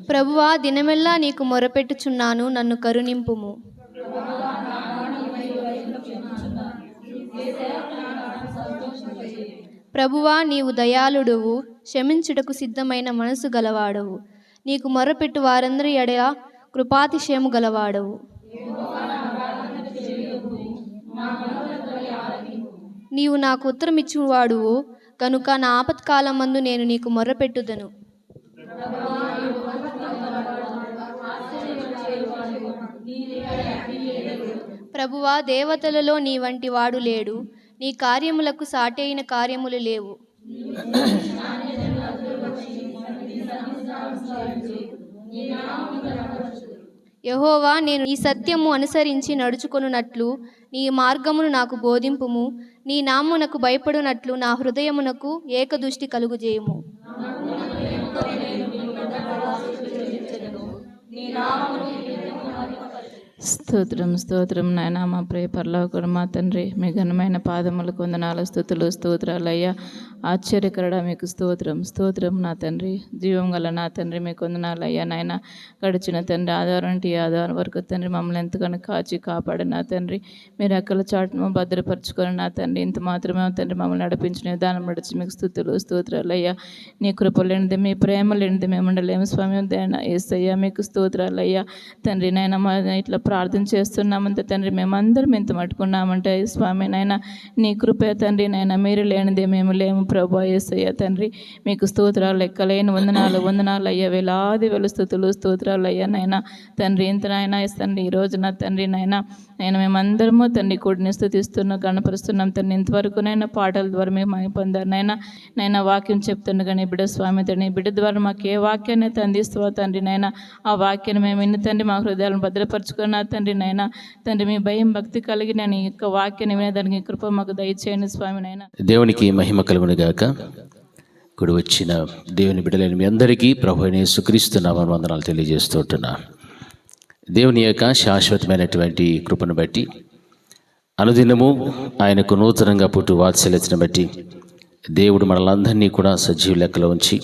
ప్రభువా, దినమెల్లా నీకు మొరపెట్టుచున్నాను, నన్ను కరుణింపుము. ప్రభువా, నీవు దయాళుడువు, క్షమించుటకు సిద్ధమైన మనసు గలవాడవు. నీకు మొరపెట్టు వారందరి ఎడల కృపాతిశయము గలవాడవు. నీవు నాకు ఉత్తరమిచ్చువాడువు కనుక నా ఆపత్కాలమందు నేను నీకు మొర్రపెట్టుదను. ప్రభువా, దేవతలలో నీ వంటి వాడు లేడు, నీ కార్యములకు సాటి అయిన కార్యములు లేవు. యెహోవా, నేను ఈ సత్యము అనుసరించి నడుచుకొనున్నట్లు నీ మార్గమును నాకు బోధింపుము. నీ నామమునకు భయపడునట్లు నా హృదయమునకు ఏకదృష్టి కలుగుజేయుము. స్తోత్రం స్తోత్రం నాయనా, మా ప్రియ పరలోకడు మా తండ్రి, మీ ఘనమైన పాదములకు వందనాలు, స్తుతులు, స్తోత్రాలయ్యా. ఆశ్చర్యకరుడా మీకు స్తోత్రం స్తోత్రం నా తండ్రి, జీవం గల నా తండ్రి మీకు వందనాలయ్యా. నాయన గడిచిన తండ్రి ఆధారం అంటే ఈ ఆధారం వరకు తండ్రి మమ్మల్ని ఎంతగానో కాచి కాపాడు నా తండ్రి. మీరు ఎక్కల చాటును భద్రపరచుకొని నా తండ్రి, ఇంత మాత్రమే తండ్రి మమ్మల్ని నడిపించిన విధానం నడిచి మీకు స్తుతులు స్తోత్రాలయ్యా. నీ కృప లేనిది, మీ ప్రేమ లేనిది మేము ఉండలేము స్వామి. యేసయ్యా మీకు స్తోత్రాలయ్యా. తండ్రి నాయన మా ఇట్లా ప్రార్థన చేస్తున్నామంటే తండ్రి మేమందరం ఇంత మట్టుకున్నామంటే స్వామి నాయన నీ కృపే తండ్రి నాయన, మీరు లేనిదే మేము లేము ప్రభా. యేసయ్య తండ్రి మీకు స్తోత్రాలు లెక్కలేని వందనాలు అయ్యా. వేలాది వేల స్తుతులు స్తోత్రాలు అయ్యా నాయన తండ్రి. ఇంత నాయన తండ్రి ఈ రోజున తండ్రి నాయన నేను మేమందరము తండ్రి కూడిని స్తుతిస్తున్నాం, గణపరుస్తున్నాం తండ్రి. ఇంతవరకు నైనా పాటల ద్వారా మేము పొందారు నైనా వాక్యం చెప్తున్నా కానీ బిడ్డ స్వామి తండ్రి, బిడ్డ ద్వారా మాకు ఏ వాక్యాన్ని అందిస్తావో తండ్రి నాయన, ఆ వాక్యాన్ని మేము ఇన్ని తండ్రి మా హృదయాలను భద్రపరచుకున్నా తండ్రి నాయన. తండ్రి మీ భయం భక్తి కలిగి నేను ఈ యొక్క వాక్యాన్ని వినేదానికి కృప మాకు దయచేయండి స్వామి నాయన. దేవునికి మహిమ కలుగును గాక. ఇప్పుడు వచ్చిన దేవుని బిడ్డలైన మీ అందరికీ ప్రభువైన యేసుక్రీస్తు నామమున వందనాలు తెలియజేస్తుంటున్నా. దేవుని యొక్క శాశ్వతమైనటువంటి కృపను బట్టి, అనుదినము ఆయనకు నూతనంగా పుట్టు వాత్సల్యతను బట్టి దేవుడు మనలందరినీ కూడా సజీవ లెక్కలో ఉంచి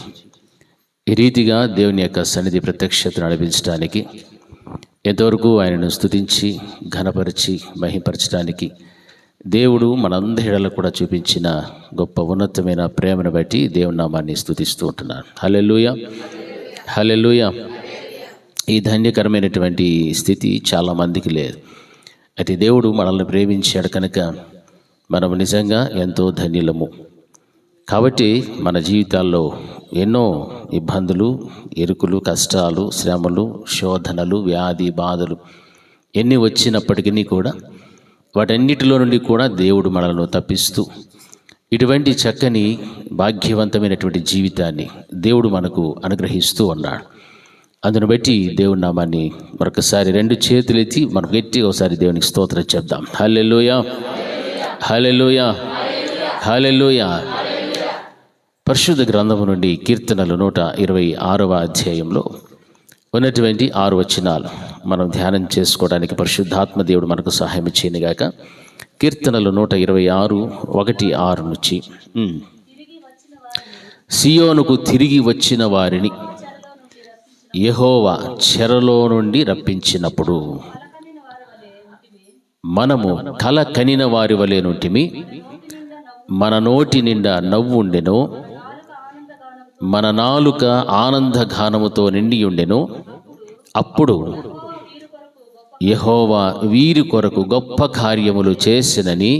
ఈ రీతిగా దేవుని యొక్క సన్నిధి ప్రత్యక్షతను నడిపించడానికి, ఎంతవరకు ఆయనను స్తుతించి ఘనపరిచి మహింపరచడానికి దేవుడు మనందరిలో కూడా చూపించిన గొప్ప ఉన్నతమైన ప్రేమను బట్టి దేవుని నామాన్ని స్తుతిస్తూ ఉంటున్నాను. హల్లెలూయా హల్లెలూయా. ఈ ధన్యకరమైనటువంటి స్థితి చాలామందికి లేదు. అయితే దేవుడు మనల్ని ప్రేమించాడు కనుక మనం నిజంగా ఎంతో ధన్యులము. కాబట్టి మన జీవితాల్లో ఎన్నో ఇబ్బందులు, ఇరుకులు, కష్టాలు, శ్రమలు, శోధనలు, వ్యాధి బాధలు ఎన్ని వచ్చినప్పటికీ కూడా వాటన్నిటిలో నుండి కూడా దేవుడు మనలను తప్పిస్తూ ఇటువంటి చక్కని భాగ్యవంతమైనటువంటి జీవితాన్ని దేవుడు మనకు అనుగ్రహిస్తూ ఉన్నాడు. అందును బట్టి దేవుని నామాన్ని మరొకసారి రెండు చేతులెత్తి మనం గట్టి ఒకసారి దేవునికి స్తోత్రం చెప్దాం. హల్లెలూయా హల్లెలూయా హల్లెలూయా. పరిశుద్ధ గ్రంథము నుండి కీర్తనలు 126వ అధ్యాయంలో ఉన్నటువంటి 6 వచనాలు మనం ధ్యానం చేసుకోవడానికి పరిశుద్ధాత్మ దేవుడు మనకు సహాయం చేయనుగాక. కీర్తనలు 126 1-6 నుంచి, సియోనుకు తిరిగి వచ్చిన వారిని యెహోవా చెరలో నుండి రప్పించినప్పుడు మనము కల కనిన వారి వలె నుంటిమి. మన నోటి నిండా నవ్వు ఉండెను, మన నాలుక ఆనందగానముతో నిండి ఉండెను. అప్పుడు యెహోవా వీరి కొరకు గొప్ప కార్యములు చేసినని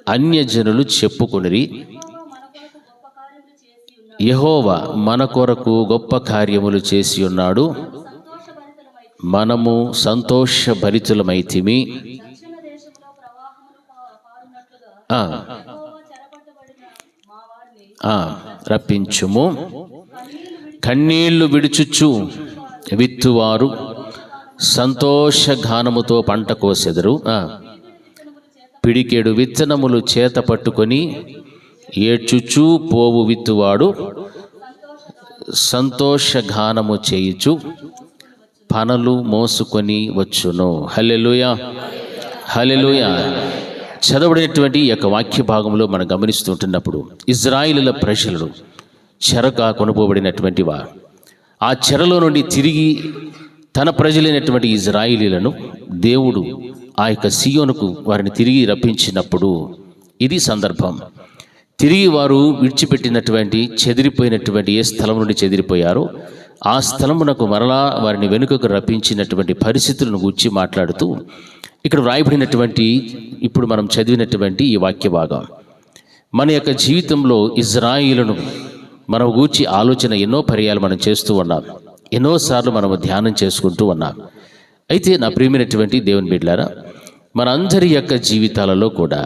అన్యజనులు చెప్పుకొనిరి. యెహోవా మన కొరకు గొప్ప కార్యములు చేసి ఉన్నాడు, మనము సంతోషభరితులమైతిమి. రప్పించుము. కన్నీళ్లు విడుచుచు విత్తువారు సంతోషగానముతో పంట కోసెదరు. పిడికెడు విత్తనములు చేత పట్టుకొని ఏడ్చుచూ పోవు విత్తువాడు సంతోషగానము చేయుచు పనలు మోసుకొని వచ్చును. హల్లెలూయా హల్లెలూయా. చదవబడినటువంటి ఈ యొక్క వాక్య భాగంలో మనం గమనిస్తుంటున్నప్పుడు ఇజ్రాయిలుల ప్రజలు చెరగా కొనుపోబడినటువంటి వారు ఆ చెరలో నుండి తిరిగి తన ప్రజలైనటువంటి ఇజ్రాయిలీలను దేవుడు ఆ యొక్క సియోనుకు వారిని తిరిగి రప్పించినప్పుడు ఇది సందర్భం. తిరిగి వారు విడిచిపెట్టినటువంటి చెదిరిపోయినటువంటి ఏ స్థలం నుండి చెదిరిపోయారో ఆ స్థలమునకు మరలా వారిని వెనుకకు రప్పించినటువంటి పరిస్థితులను గూర్చి మాట్లాడుతూ ఇక్కడ వ్రాయబడినటువంటి ఇప్పుడు మనం చదివినటువంటి ఈ వాక్య భాగం మన యొక్క జీవితంలో ఇజ్రాయిలును మనం గూర్చి ఆలోచన ఎన్నో పర్యాలు మనం చేస్తూ ఉన్నాం, ఎన్నోసార్లు మనము ధ్యానం చేసుకుంటూ ఉన్నాం. అయితే నా ప్రియమైనటువంటి దేవుని బిడ్డలారా, మనందరి యొక్క జీవితాలలో కూడా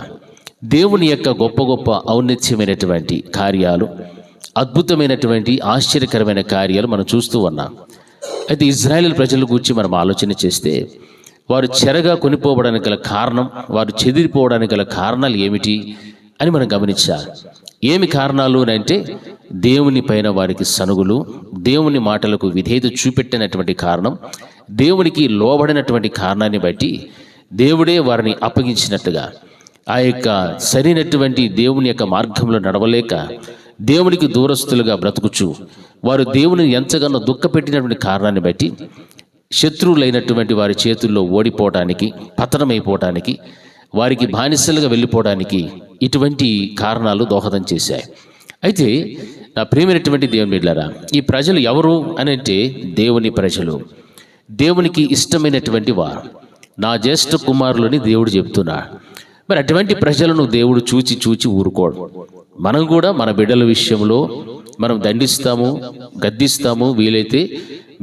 దేవుని యొక్క గొప్ప గొప్ప ఔన్నత్యమైనటువంటి కార్యాలు, అద్భుతమైనటువంటి ఆశ్చర్యకరమైన కార్యాలు మనం చూస్తూ ఉన్నాం. అయితే ఇజ్రాయేల్ ప్రజల గురించి మనం ఆలోచన చేస్తే వారు చెరగా కొనిపోవడానికి గల కారణం, వారు చెదిరిపోవడానికి గల కారణాలు ఏమిటి అని మనం గమనించాలి. ఏమి కారణాలు అంటే దేవుని పైన వారికి సనుగులు, దేవుని మాటలకు విధేయత చూపెట్టినటువంటి కారణం, దేవునికి లోబడినటువంటి కారణాన్ని బట్టి దేవుడే వారిని అప్పగించినట్టుగా ఆ యొక్క సరైనటువంటి దేవుని యొక్క మార్గంలో నడవలేక దేవునికి దూరస్తులుగా బ్రతుకుచు వారు దేవుని ఎంతగానో దుఃఖపెట్టినటువంటి కారణాన్ని బట్టి శత్రువులైనటువంటి వారి చేతుల్లో ఓడిపోవడానికి, పతనమైపోవడానికి, వారికి బానిసలుగా వెళ్ళిపోవడానికి ఇటువంటి కారణాలు దోహదం చేశాయి. అయితే నా ప్రియమైనటువంటి దేవుని బిడ్డలారా, ఈ ప్రజలు ఎవరు అని అంటే దేవుని ప్రజలు, దేవునికి ఇష్టమైనటువంటి వారు, నా జ్యేష్ఠ కుమారులని దేవుడు చెప్తున్నాడు. మరి అటువంటి ప్రజలను దేవుడు చూచి ఊరుకోడు. మనం కూడా మన బిడ్డల విషయంలో మనం దండిస్తాము, గద్దిస్తాము, వీలైతే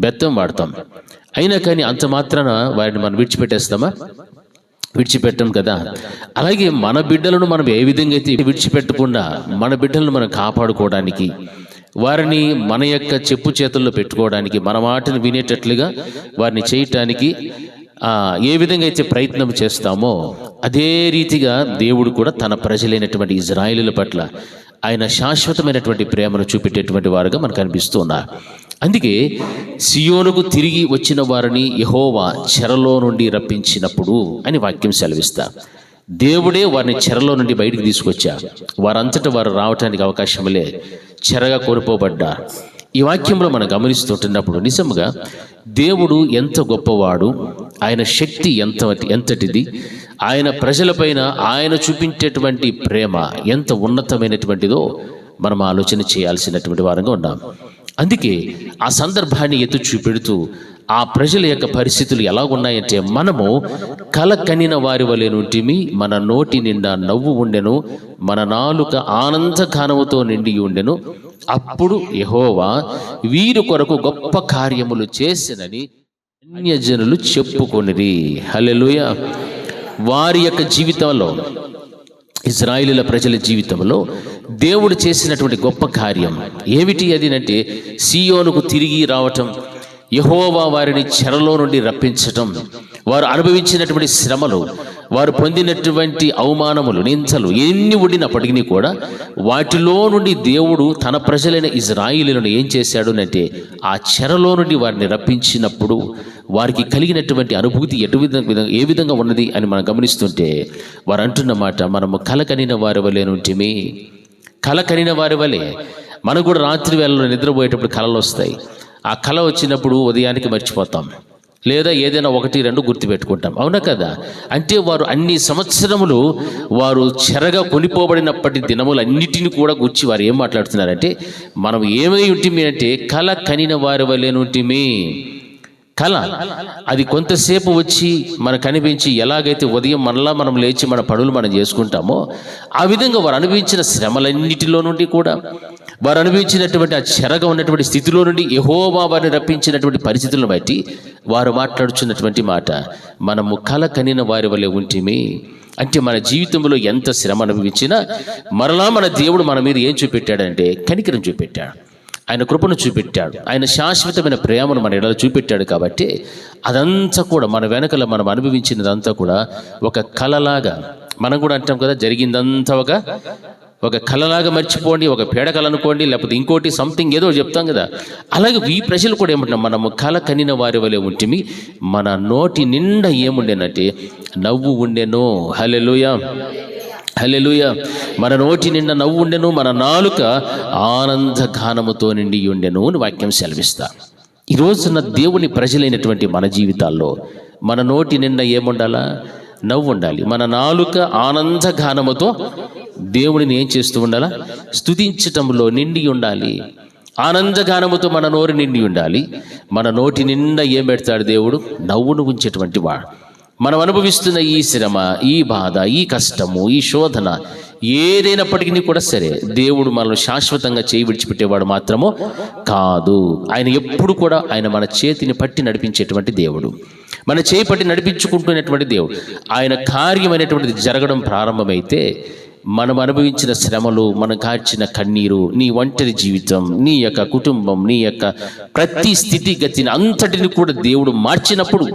బెత్తం వాడతాం. అయినా కానీ అంత మాత్రాన వారిని మనం విడిచిపెట్టేస్తామా? విడిచిపెట్టం కదా. అలాగే మన బిడ్డలను మనం ఏ విధంగా అయితే విడిచిపెట్టకుండా మన బిడ్డలను మనం కాపాడుకోవడానికి, వారిని మన యొక్క చెప్పు చేతుల్లో పెట్టుకోవడానికి, మన మాటను వినేటట్లుగా వారిని చేయటానికి ఏ విధంగా అయితే ప్రయత్నం చేస్తామో అదే రీతిగా దేవుడు కూడా తన ప్రజలైనటువంటి ఇజ్రాయేలీల పట్ల ఆయన శాశ్వతమైనటువంటి ప్రేమను చూపెట్టేటువంటి వారుగా మనకు అనిపిస్తూ ఉన్నారు. అందుకే సియోనుకు తిరిగి వచ్చిన వారిని యెహోవా చెరలో నుండి రప్పించినప్పుడు అని వాక్యం సెలవిస్తారు. దేవుడే వారిని చెరలో నుండి బయటికి తీసుకొచ్చారు. వారంతటా వారు రావటానికి అవకాశం లే, చెరగా కోల్పోబడ్డారు. ఈ వాక్యంలో మనం గమనిస్తుంటున్నప్పుడు నిజంగా దేవుడు ఎంత గొప్పవాడు, ఆయన శక్తి ఎంతటిది, ఆయన ప్రజలపైన ఆయన చూపించేటువంటి ప్రేమ ఎంత ఉన్నతమైనటువంటిదో మనం ఆలోచన చేయాల్సినటువంటి వారంగా ఉన్నాం. అందుకే ఆ సందర్భాన్ని ఎత్తు చూపెడుతూ ఆ ప్రజల యొక్క పరిస్థితులు ఎలా ఉన్నాయంటే, మనము కల కనిన వారి వలె నుంటిమి, మన నోటి నిండా నవ్వు ఉండెను, మన నాలుక ఆనందగానముతో నిండి ఉండెను. అప్పుడు యెహోవా వీరి కొరకు గొప్ప కార్యములు చేసినని అన్యజనులు చెప్పుకొనిరి. హల్లెలూయా. వారి యొక్క జీవితంలో, ఇజ్రాయేలీల ప్రజల జీవితంలో దేవుడు చేసినటువంటి గొప్ప కార్యం ఏమిటి అది అంటే, సియోనుకు తిరిగి రావటం, యెహోవా వారిని చెరలో నుండి రప్పించటం, వారు అనుభవించినటువంటి శ్రమలు, వారు పొందినటువంటి అవమానములు, నిందలు ఎన్ని ఉండినప్పటికీ కూడా వాటిలో నుండి దేవుడు తన ప్రజలైన ఇజ్రాయేలీలను ఏం చేశాడు అంటే, ఆ చెరలో నుండి వారిని రప్పించినప్పుడు వారికి కలిగినటువంటి అనుభూతి ఏ విధంగా ఉన్నది అని మనం గమనిస్తుంటే, వారు అంటున్నమాట, మనము కలకనిన వారి వలె నుంటిమి. కలకనిన వారి వలె. మనకు కూడా రాత్రి వేళలో నిద్రపోయేటప్పుడు కళలు వస్తాయి. ఆ కళ వచ్చినప్పుడు ఉదయానికి మర్చిపోతాం, లేదా ఏదైనా 1-2 గుర్తుపెట్టుకుంటాం. అవునా కదా? అంటే వారు అన్ని సంవత్సరములు వారు చెరగా కొనిపోబడినప్పటి దినములన్నిటిని కూడా గుర్చి వారు ఏం మాట్లాడుతున్నారంటే, మనం ఏమై ఉంటిమి అంటే కళ కనిన వారి వలె నుంటిమి. కళ అది కొంతసేపు వచ్చి మనకు కనిపించి, ఎలాగైతే ఉదయం మనలా మనం లేచి మన పనులు మనం చేసుకుంటామో ఆ విధంగా వారు అనుభవించిన శ్రమలన్నిటిలో నుండి కూడా, వారు అనుభవించినటువంటి ఆ చెరగా ఉన్నటువంటి స్థితిలో నుండి యెహోవా వారిని రప్పించినటువంటి పరిస్థితులను బట్టి వారు మాట్లాడుచున్నటువంటి మాట, మనము కల కనిన వారి వలె ఉంటిమి. అంటే మన జీవితంలో ఎంత శ్రమ అనుభవించినా మరలా మన దేవుడు మన మీద ఏం చూపెట్టాడంటే కనికరం చూపెట్టాడు, ఆయన కృపను చూపెట్టాడు, ఆయన శాశ్వతమైన ప్రేమను మన ఎడల చూపెట్టాడు. కాబట్టి అదంతా కూడా మన వెనకల మనం అనుభవించినదంతా కూడా ఒక కళలాగా, మనం కూడా అంటాం కదా, జరిగిందంతా ఒక కళలాగా మర్చిపోండి, ఒక పేడకళ అనుకోండి, లేకపోతే ఇంకోటి సంథింగ్ ఏదో చెప్తాం కదా. అలాగే ఈ ప్రజలు కూడా ఏమంటున్నాం, మనము కళ కనిన వారి వలె ఉంటిమి, మన నోటి నిండా ఏముండేనంటే నవ్వు ఉండెను. హల్లెలూయా, హల్లెలూయా. మన నోటి నిండా నవ్వు ఉండెను, మన నాలుక ఆనందగానముతో నిండి ఉండెను అని వాక్యం సెలవిస్తా. ఈ రోజున దేవుని ప్రజలైనటువంటి మన జీవితాల్లో మన నోటి నిండా ఏముండాలా? నవ్వు ఉండాలి. మన నాలుక ఆనందగానముతో దేవుడిని ఏం చేస్తూ ఉండాలా? స్తుతించటంలో నిండి ఉండాలి. ఆనందగానముతో మన నోరు నిండి ఉండాలి. మన నోటి నిండా ఏం పెడతాడు దేవుడు? నవ్వును ఉంచేటువంటి వాడు. మనం అనుభవిస్తున్న ఈ శ్రమ, ఈ బాధ, ఈ కష్టము, ఈ శోధన ఏదైనప్పటికీ కూడా సరే, దేవుడు మనల్ని శాశ్వతంగా చేయి విడిచిపెట్టేవాడు మాత్రము కాదు. ఆయన ఎప్పుడు కూడా ఆయన మన చేతిని పట్టి నడిపించేటువంటి దేవుడు, మన చేయి పట్టి నడిపించుకుంటున్నటువంటి దేవుడు. ఆయన కార్యమైనటువంటిది జరగడం ప్రారంభమైతే మనం అనుభవించిన శ్రమలు, మనం కార్చిన కన్నీరు, నీ ఒంటరి జీవితం, నీ యొక్క కుటుంబం, నీ యొక్క ప్రతి స్థితిగతిని అంతటిని కూడా దేవుడు మార్చినప్పుడు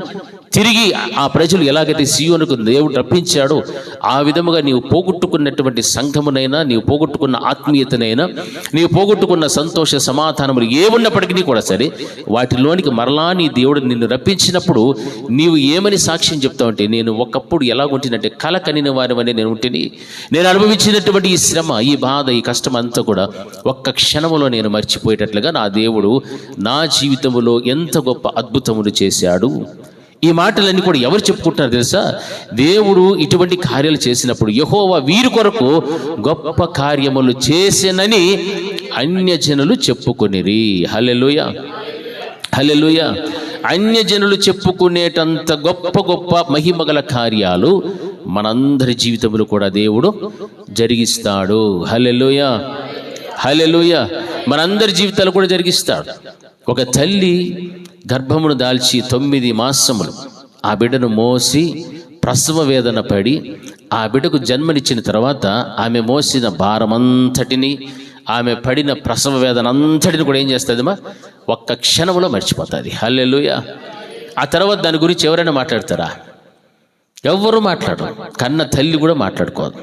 తిరిగి ఆ ప్రజలు ఎలాగైతే సీయోనుకు దేవుడు రప్పించాడో ఆ విధముగా నీవు పోగొట్టుకున్నటువంటి సంఘమునైనా, నీవు పోగొట్టుకున్న ఆత్మీయతనైనా, నీవు పోగొట్టుకున్న సంతోష సమాధానములు ఏమున్నప్పటికీ కూడా సరే, వాటిలోనికి మరలా నీ దేవుడు నిన్ను రప్పించినప్పుడు నీవు ఏమని సాక్ష్యం చెప్తావంటే, నేను ఒకప్పుడు ఎలా ఉంటున్నట్టే కల కనిన వారివని నేను ఉంటేని, నేను అనుభవించినటువంటి ఈ శ్రమ, ఈ బాధ, ఈ కష్టం అంతా కూడా ఒక్క క్షణములో నేను మర్చిపోయేటట్లుగా నా దేవుడు నా జీవితంలో ఎంత గొప్ప అద్భుతములు చేశాడు. ఈ మాటలన్నీ కూడా ఎవరు చెప్పుకుంటున్నారు తెలుసా? దేవుడు ఇటువంటి కార్యాలు చేసినప్పుడు యెహోవా వీరి కొరకు గొప్ప కార్యములు చేసెనని అన్యజనులు చెప్పుకొనిరి. హల్లెలూయా, హల్లెలూయా. అన్యజనులు చెప్పుకునేటంత గొప్ప గొప్ప మహిమగల కార్యాలు మనందరి జీవితంలో కూడా దేవుడు జరిగిస్తాడు. హల్లెలూయా, హల్లెలూయా. మనందరి జీవితాలు కూడా జరిగిస్తాడు. ఒక తల్లి గర్భమును దాల్చి 9 మాసములు ఆ బిడ్డను మోసి ప్రసవ వేదన పడి ఆ బిడ్డకు జన్మనిచ్చిన తర్వాత ఆమె మోసిన భారమంతటిని, ఆమె పడిన ప్రసవ వేదన అంతటిని కూడా ఏం చేస్తుందమ్మా? ఒక్క క్షణంలో మర్చిపోతుంది. హల్లెలూయా. ఆ తర్వాత దాని గురించి ఎవరైనా మాట్లాడతారా? ఎవరు మాట్లాడరు. కన్న తల్లి కూడా మాట్లాడుకోదు.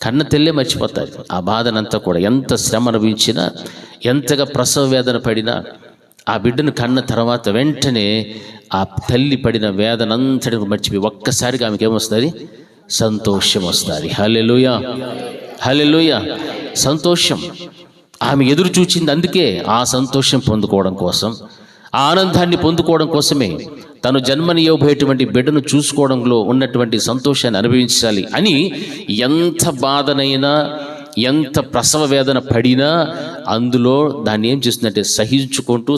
కన్న తల్లే మర్చిపోతారు ఆ బాధనంతా కూడా. ఎంత శ్రమ అనుభవించినా, ఎంతగా ప్రసవ వేదన పడినా, ఆ బిడ్డను కన్న తర్వాత వెంటనే ఆ తల్లి పడిన వేదనంతటిని మర్చిపోయి ఒక్కసారిగా ఆమెకి ఏమొస్తుంది? సంతోషం వస్తుంది. హల్లెలూయా, హల్లెలూయా. సంతోషం ఆమె ఎదురు చూచింది. అందుకే ఆ సంతోషం పొందుకోవడం కోసం, ఆ ఆనందాన్ని పొందుకోవడం కోసమే తను జన్మనివ్వబోయేటువంటి బిడ్డను చూసుకోవడంలో ఉన్నటువంటి సంతోషాన్ని అనుభవించాలి అని ఎంత బాధనైనా, ఎంత ప్రసవ వేదన పడినా అందులో దాన్ని ఏం చేస్తుందంటే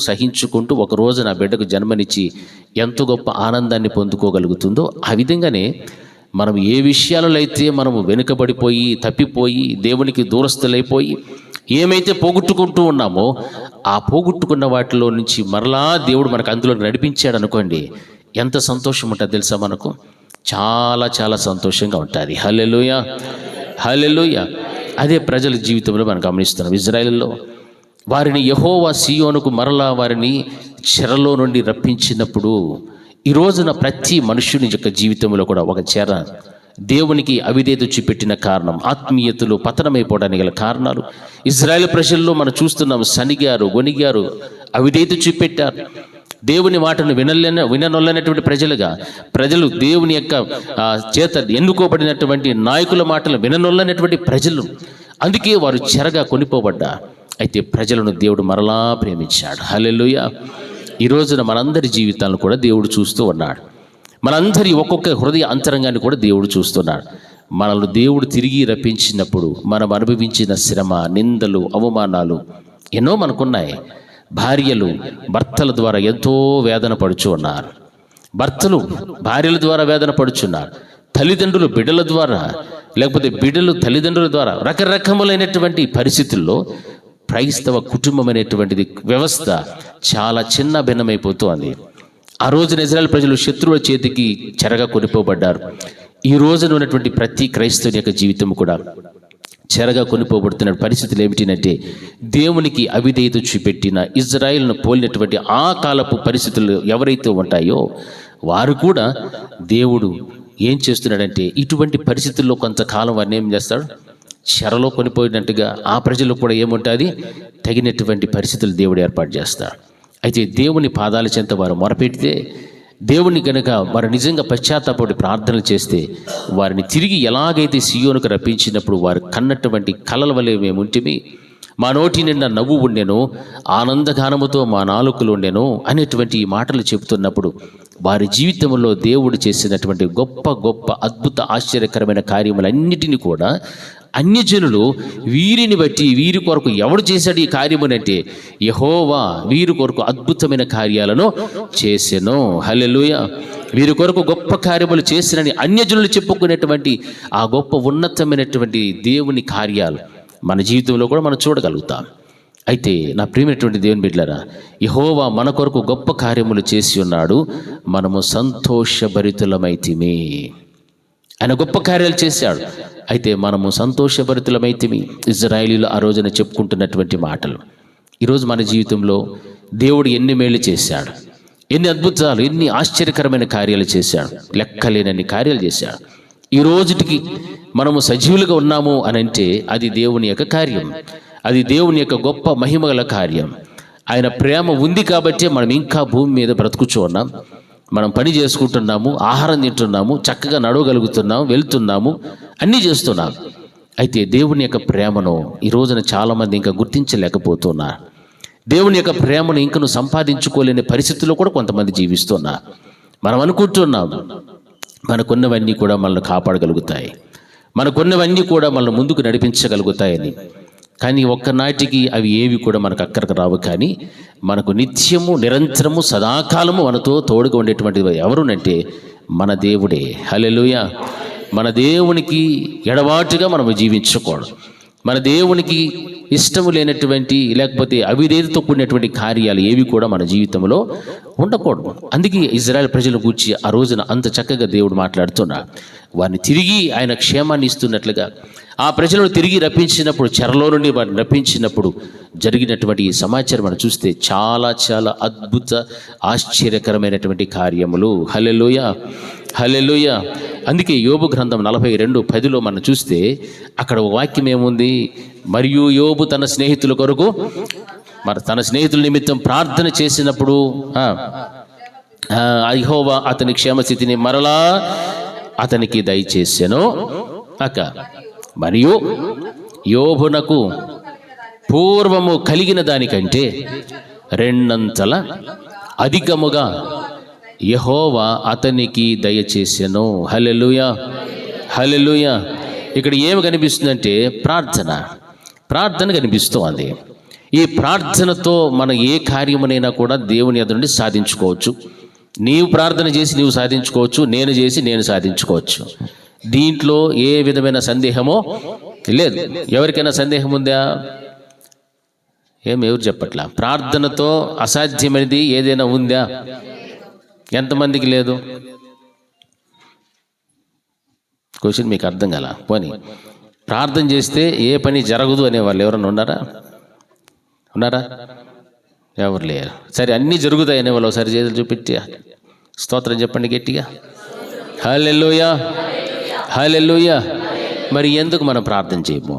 సహించుకుంటూ ఒక రోజు నా బిడ్డకు జన్మనిచ్చి ఎంత గొప్ప ఆనందాన్ని పొందుకోగలుగుతుందో, ఆ విధంగానే మనం ఏ విషయాలలో అయితే మనము వెనుకబడిపోయి, తప్పిపోయి, దేవునికి దూరస్తులైపోయి ఏమైతే పోగొట్టుకుంటూ ఉన్నామో ఆ పోగొట్టుకున్న వాటిలో నుంచి మరలా దేవుడు మనకు అందులో నడిపించాడు అనుకోండి, ఎంత సంతోషం ఉంటుంది తెలుసా? మనకు చాలా చాలా సంతోషంగా ఉంటుంది. హల్లెలూయా, హల్లెలూయా. అదే ప్రజల జీవితంలో మనం గమనిస్తున్నాం. ఇజ్రాయేల్లో వారిని యెహోవా సీయోనుకు మరలా వారిని చెరలో నుండి రప్పించినప్పుడు, ఈ రోజున ప్రతి మనుషుని యొక్క జీవితంలో కూడా ఒక చెర దేవునికి అవిధేయత చూపెట్టిన కారణం, ఆత్మీయతలు పతనమైపోవడానికి గల కారణాలు ఇజ్రాయేల్ ప్రజల్లో మనం చూస్తున్నాం. సనిగారు, గొనిగారు, అవిధేయత చూపెట్టారు. దేవుని మాటను విననొల్లనటువంటి ప్రజలు దేవుని యొక్క చేత ఎన్నుకోబడినటువంటి నాయకుల మాటలు విననొల్లనటువంటి ప్రజలు. అందుకే వారు చెరగా కొనిపోబడ్డారు. అయితే ప్రజలను దేవుడు మరలా ప్రేమించాడు. హల్లెలూయా. ఈ రోజున మనందరి జీవితాలను కూడా దేవుడు చూస్తూ ఉన్నాడు. మనందరి ఒక్కొక్క హృదయ అంతరంగాన్ని కూడా దేవుడు చూస్తున్నాడు. మనల్ని దేవుడు తిరిగి రప్పించినప్పుడు మనం అనుభవించిన శ్రమ, నిందలు, అవమానాలు ఎన్నో మనకున్నాయి. భార్యలు భర్తల ద్వారా ఎంతో వేదన పడుచు ఉన్నారు. భర్తలు భార్యల ద్వారా వేదన పడుచున్నారు. తల్లిదండ్రులు బిడ్డల ద్వారా, లేకపోతే బిడ్డలు తల్లిదండ్రుల ద్వారా, రకరకములైనటువంటి పరిస్థితుల్లో క్రైస్తవ కుటుంబం అనేటువంటిది వ్యవస్థ చాలా చిన్న భిన్నమైపోతుంది. ఆ రోజున ఇజ్రాయేల్ ప్రజలు శత్రువుల చేతికి చెరగా కొనిపోబడ్డారు. ఈ రోజున ఉన్నటువంటి ప్రతి క్రైస్తవుని యొక్క జీవితం కూడా చెరగా కొనిపోబడుతున్న పరిస్థితులు ఏమిటంటే, దేవునికి అవిధేయత చూపెట్టిన ఇజ్రాయేల్ను పోలినటువంటి ఆ కాలపు పరిస్థితులు ఎవరైతే ఉంటాయో వారు కూడా దేవుడు ఏం చేస్తున్నాడంటే, ఇటువంటి పరిస్థితుల్లో కొంతకాలం వారిని ఏం చేస్తాడు? చెరలో కొనిపోయినట్టుగా ఆ ప్రజలు కూడా ఏముంటుంది? తగినటువంటి పరిస్థితులు దేవుడు ఏర్పాటు చేస్తాడు. అయితే దేవుని పాదాల చెంత వారు మొరపెడితే, దేవుని కనుక వారు నిజంగా పశ్చాత్తాపడి ప్రార్థనలు చేస్తే, వారిని తిరిగి ఎలాగైతే సీయోనుకు రప్పించినప్పుడు వారు కన్నటువంటి కలల వలె మేముంటిమి, మా నోటి నిండా నవ్వు ఉండెను, ఆనందగానముతో మా నాలుకలు ఉండెను అనేటువంటి ఈ మాటలు చెబుతున్నప్పుడు వారి జీవితంలో దేవుడు చేసినటువంటి గొప్ప గొప్ప అద్భుత ఆశ్చర్యకరమైన కార్యములన్నిటినీ కూడా అన్యజనులు వీరిని బట్టి వీరి కొరకు ఎవడు చేశాడు ఈ కార్యమునంటే యెహోవా వీరి కొరకు అద్భుతమైన కార్యాలను చేసెను. హల్లెలూయా. వీరి కొరకు గొప్ప కార్యములు చేసినని అన్యజనులు చెప్పుకునేటువంటి ఆ గొప్ప ఉన్నతమైనటువంటి దేవుని కార్యాలు మన జీవితంలో కూడా మనం చూడగలుగుతాం. అయితే నా ప్రియమైనటువంటి దేవుని బిడ్డలారా, యెహోవా మన కొరకు గొప్ప కార్యములు చేసి ఉన్నాడు, మనము సంతోషభరితులమైతిమి. ఆయన గొప్ప కార్యాలు చేశాడు, అయితే మనము సంతోషభరితులమైతిమి. ఇజ్రాయేలీలు ఆ రోజున చెప్పుకుంటున్నటువంటి మాటలు ఈరోజు మన జీవితంలో దేవుడు ఎన్ని మేలు చేశాడు, ఎన్ని అద్భుతాలు, ఎన్ని ఆశ్చర్యకరమైన కార్యాలు చేశాడు, లెక్కలేనన్ని కార్యాలు చేశాడు. ఈ రోజుటికి మనము సజీవులుగా ఉన్నాము అని అంటే అది దేవుని యొక్క కార్యం, అది దేవుని యొక్క గొప్ప మహిమగల కార్యం. ఆయన ప్రేమ ఉంది కాబట్టి మనం ఇంకా భూమి మీద బ్రతుకుచూ ఉన్నాం, మనం పని చేసుకుంటున్నాము, ఆహారం తింటున్నాము, చక్కగా నడవగలుగుతున్నాము, వెళ్తున్నాము, అన్నీ చేస్తున్నాం. అయితే దేవుని యొక్క ప్రేమను ఈ రోజున చాలామంది ఇంకా గుర్తించలేకపోతున్నారు. దేవుని యొక్క ప్రేమను ఇంకను సంపాదించుకోలేని పరిస్థితుల్లో కూడా కొంతమంది జీవిస్తున్నారు. మనం అనుకుంటున్నాము మనకున్నవన్నీ కూడా మనల్ని కాపాడగలుగుతాయి, మనకున్నవన్నీ కూడా మనల్ని ముందుకు నడిపించగలుగుతాయని. కానీ ఒక్కనాటికి అవి ఏవి కూడా మనకు అక్కడికి రావు. కానీ మనకు నిత్యము నిరంతరము సదాకాలము మనతో తోడుగా ఉండేటువంటి ఎవరునంటే మన దేవుడే. హల్లెలూయా. మన దేవునికి ఎడబాటుగా మనము జీవించకూడదు. మన దేవునికి ఇష్టము లేనటువంటి లేకపోతే అవిధేయతతో కూడినటువంటి కార్యాలు ఏవి కూడా మన జీవితంలో ఉండకూడదు. అందుకే ఇజ్రాయెల్ ప్రజల గూర్చి ఆ రోజున అంత చక్కగా దేవుడు మాట్లాడుతున్నాడు. వారిని తిరిగి ఆయన క్షేమాన్ని ఇస్తున్నట్లుగా ఆ ప్రజలను తిరిగి రప్పించినప్పుడు, చెరలో నుండి వారిని రప్పించినప్పుడు జరిగినటువంటి ఈ సమాచారం మనం చూస్తే చాలా చాలా అద్భుత ఆశ్చర్యకరమైనటువంటి కార్యములు. హల్లెలూయా, హల్లెలూయా. అందుకే యోబు గ్రంథం 42:10 మనం చూస్తే అక్కడ ఒక వాక్యం ఏముంది? మరియు యోబు తన స్నేహితుల కొరకు తన స్నేహితుల నిమిత్తం ప్రార్థన చేసినప్పుడు యెహోవా అతని క్షేమస్థితిని మరలా అతనికి దయచేసెను. మరియు యోబునకు పూర్వము కలిగిన దానికంటే 2 అంతల అధికముగా యెహోవా అతనికి దయచేసెను. హల్లెలూయా, హల్లెలూయా. ఇక్కడ ఏమి కనిపిస్తుందంటే ప్రార్థన కనిపిస్తుంది. ఈ ప్రార్థనతో మనం ఏ కార్యమునైనా కూడా దేవుని ఎదుట నుండి సాధించుకోవచ్చు. నీవు ప్రార్థన చేసి నీవు సాధించుకోవచ్చు, నేను చేసి నేను సాధించుకోవచ్చు. దీంట్లో ఏ విధమైన సందేహమో లేదు. ఎవరికైనా సందేహం ఉందా? ఎవరు చెప్పట్లా. ప్రార్థనతో అసాధ్యమైనది ఏదైనా ఉందా? ఎంతమందికి లేదు? క్వశ్చన్ మీకు అర్థం కాల. పోనీ ప్రార్థన చేస్తే ఏ పని జరగదు అనేవాళ్ళు ఎవరన్నా ఉన్నారా? ఎవరు లేరు. సరే, అన్నీ జరుగుతాయి అనేవాళ్ళు ఒకసారి చేతులు చూపెట్టి స్తోత్రం చెప్పండి గట్టిగా. హల్లెలూయా, హల్లెలూయా. మరి ఎందుకు మనం ప్రార్థన చేయము?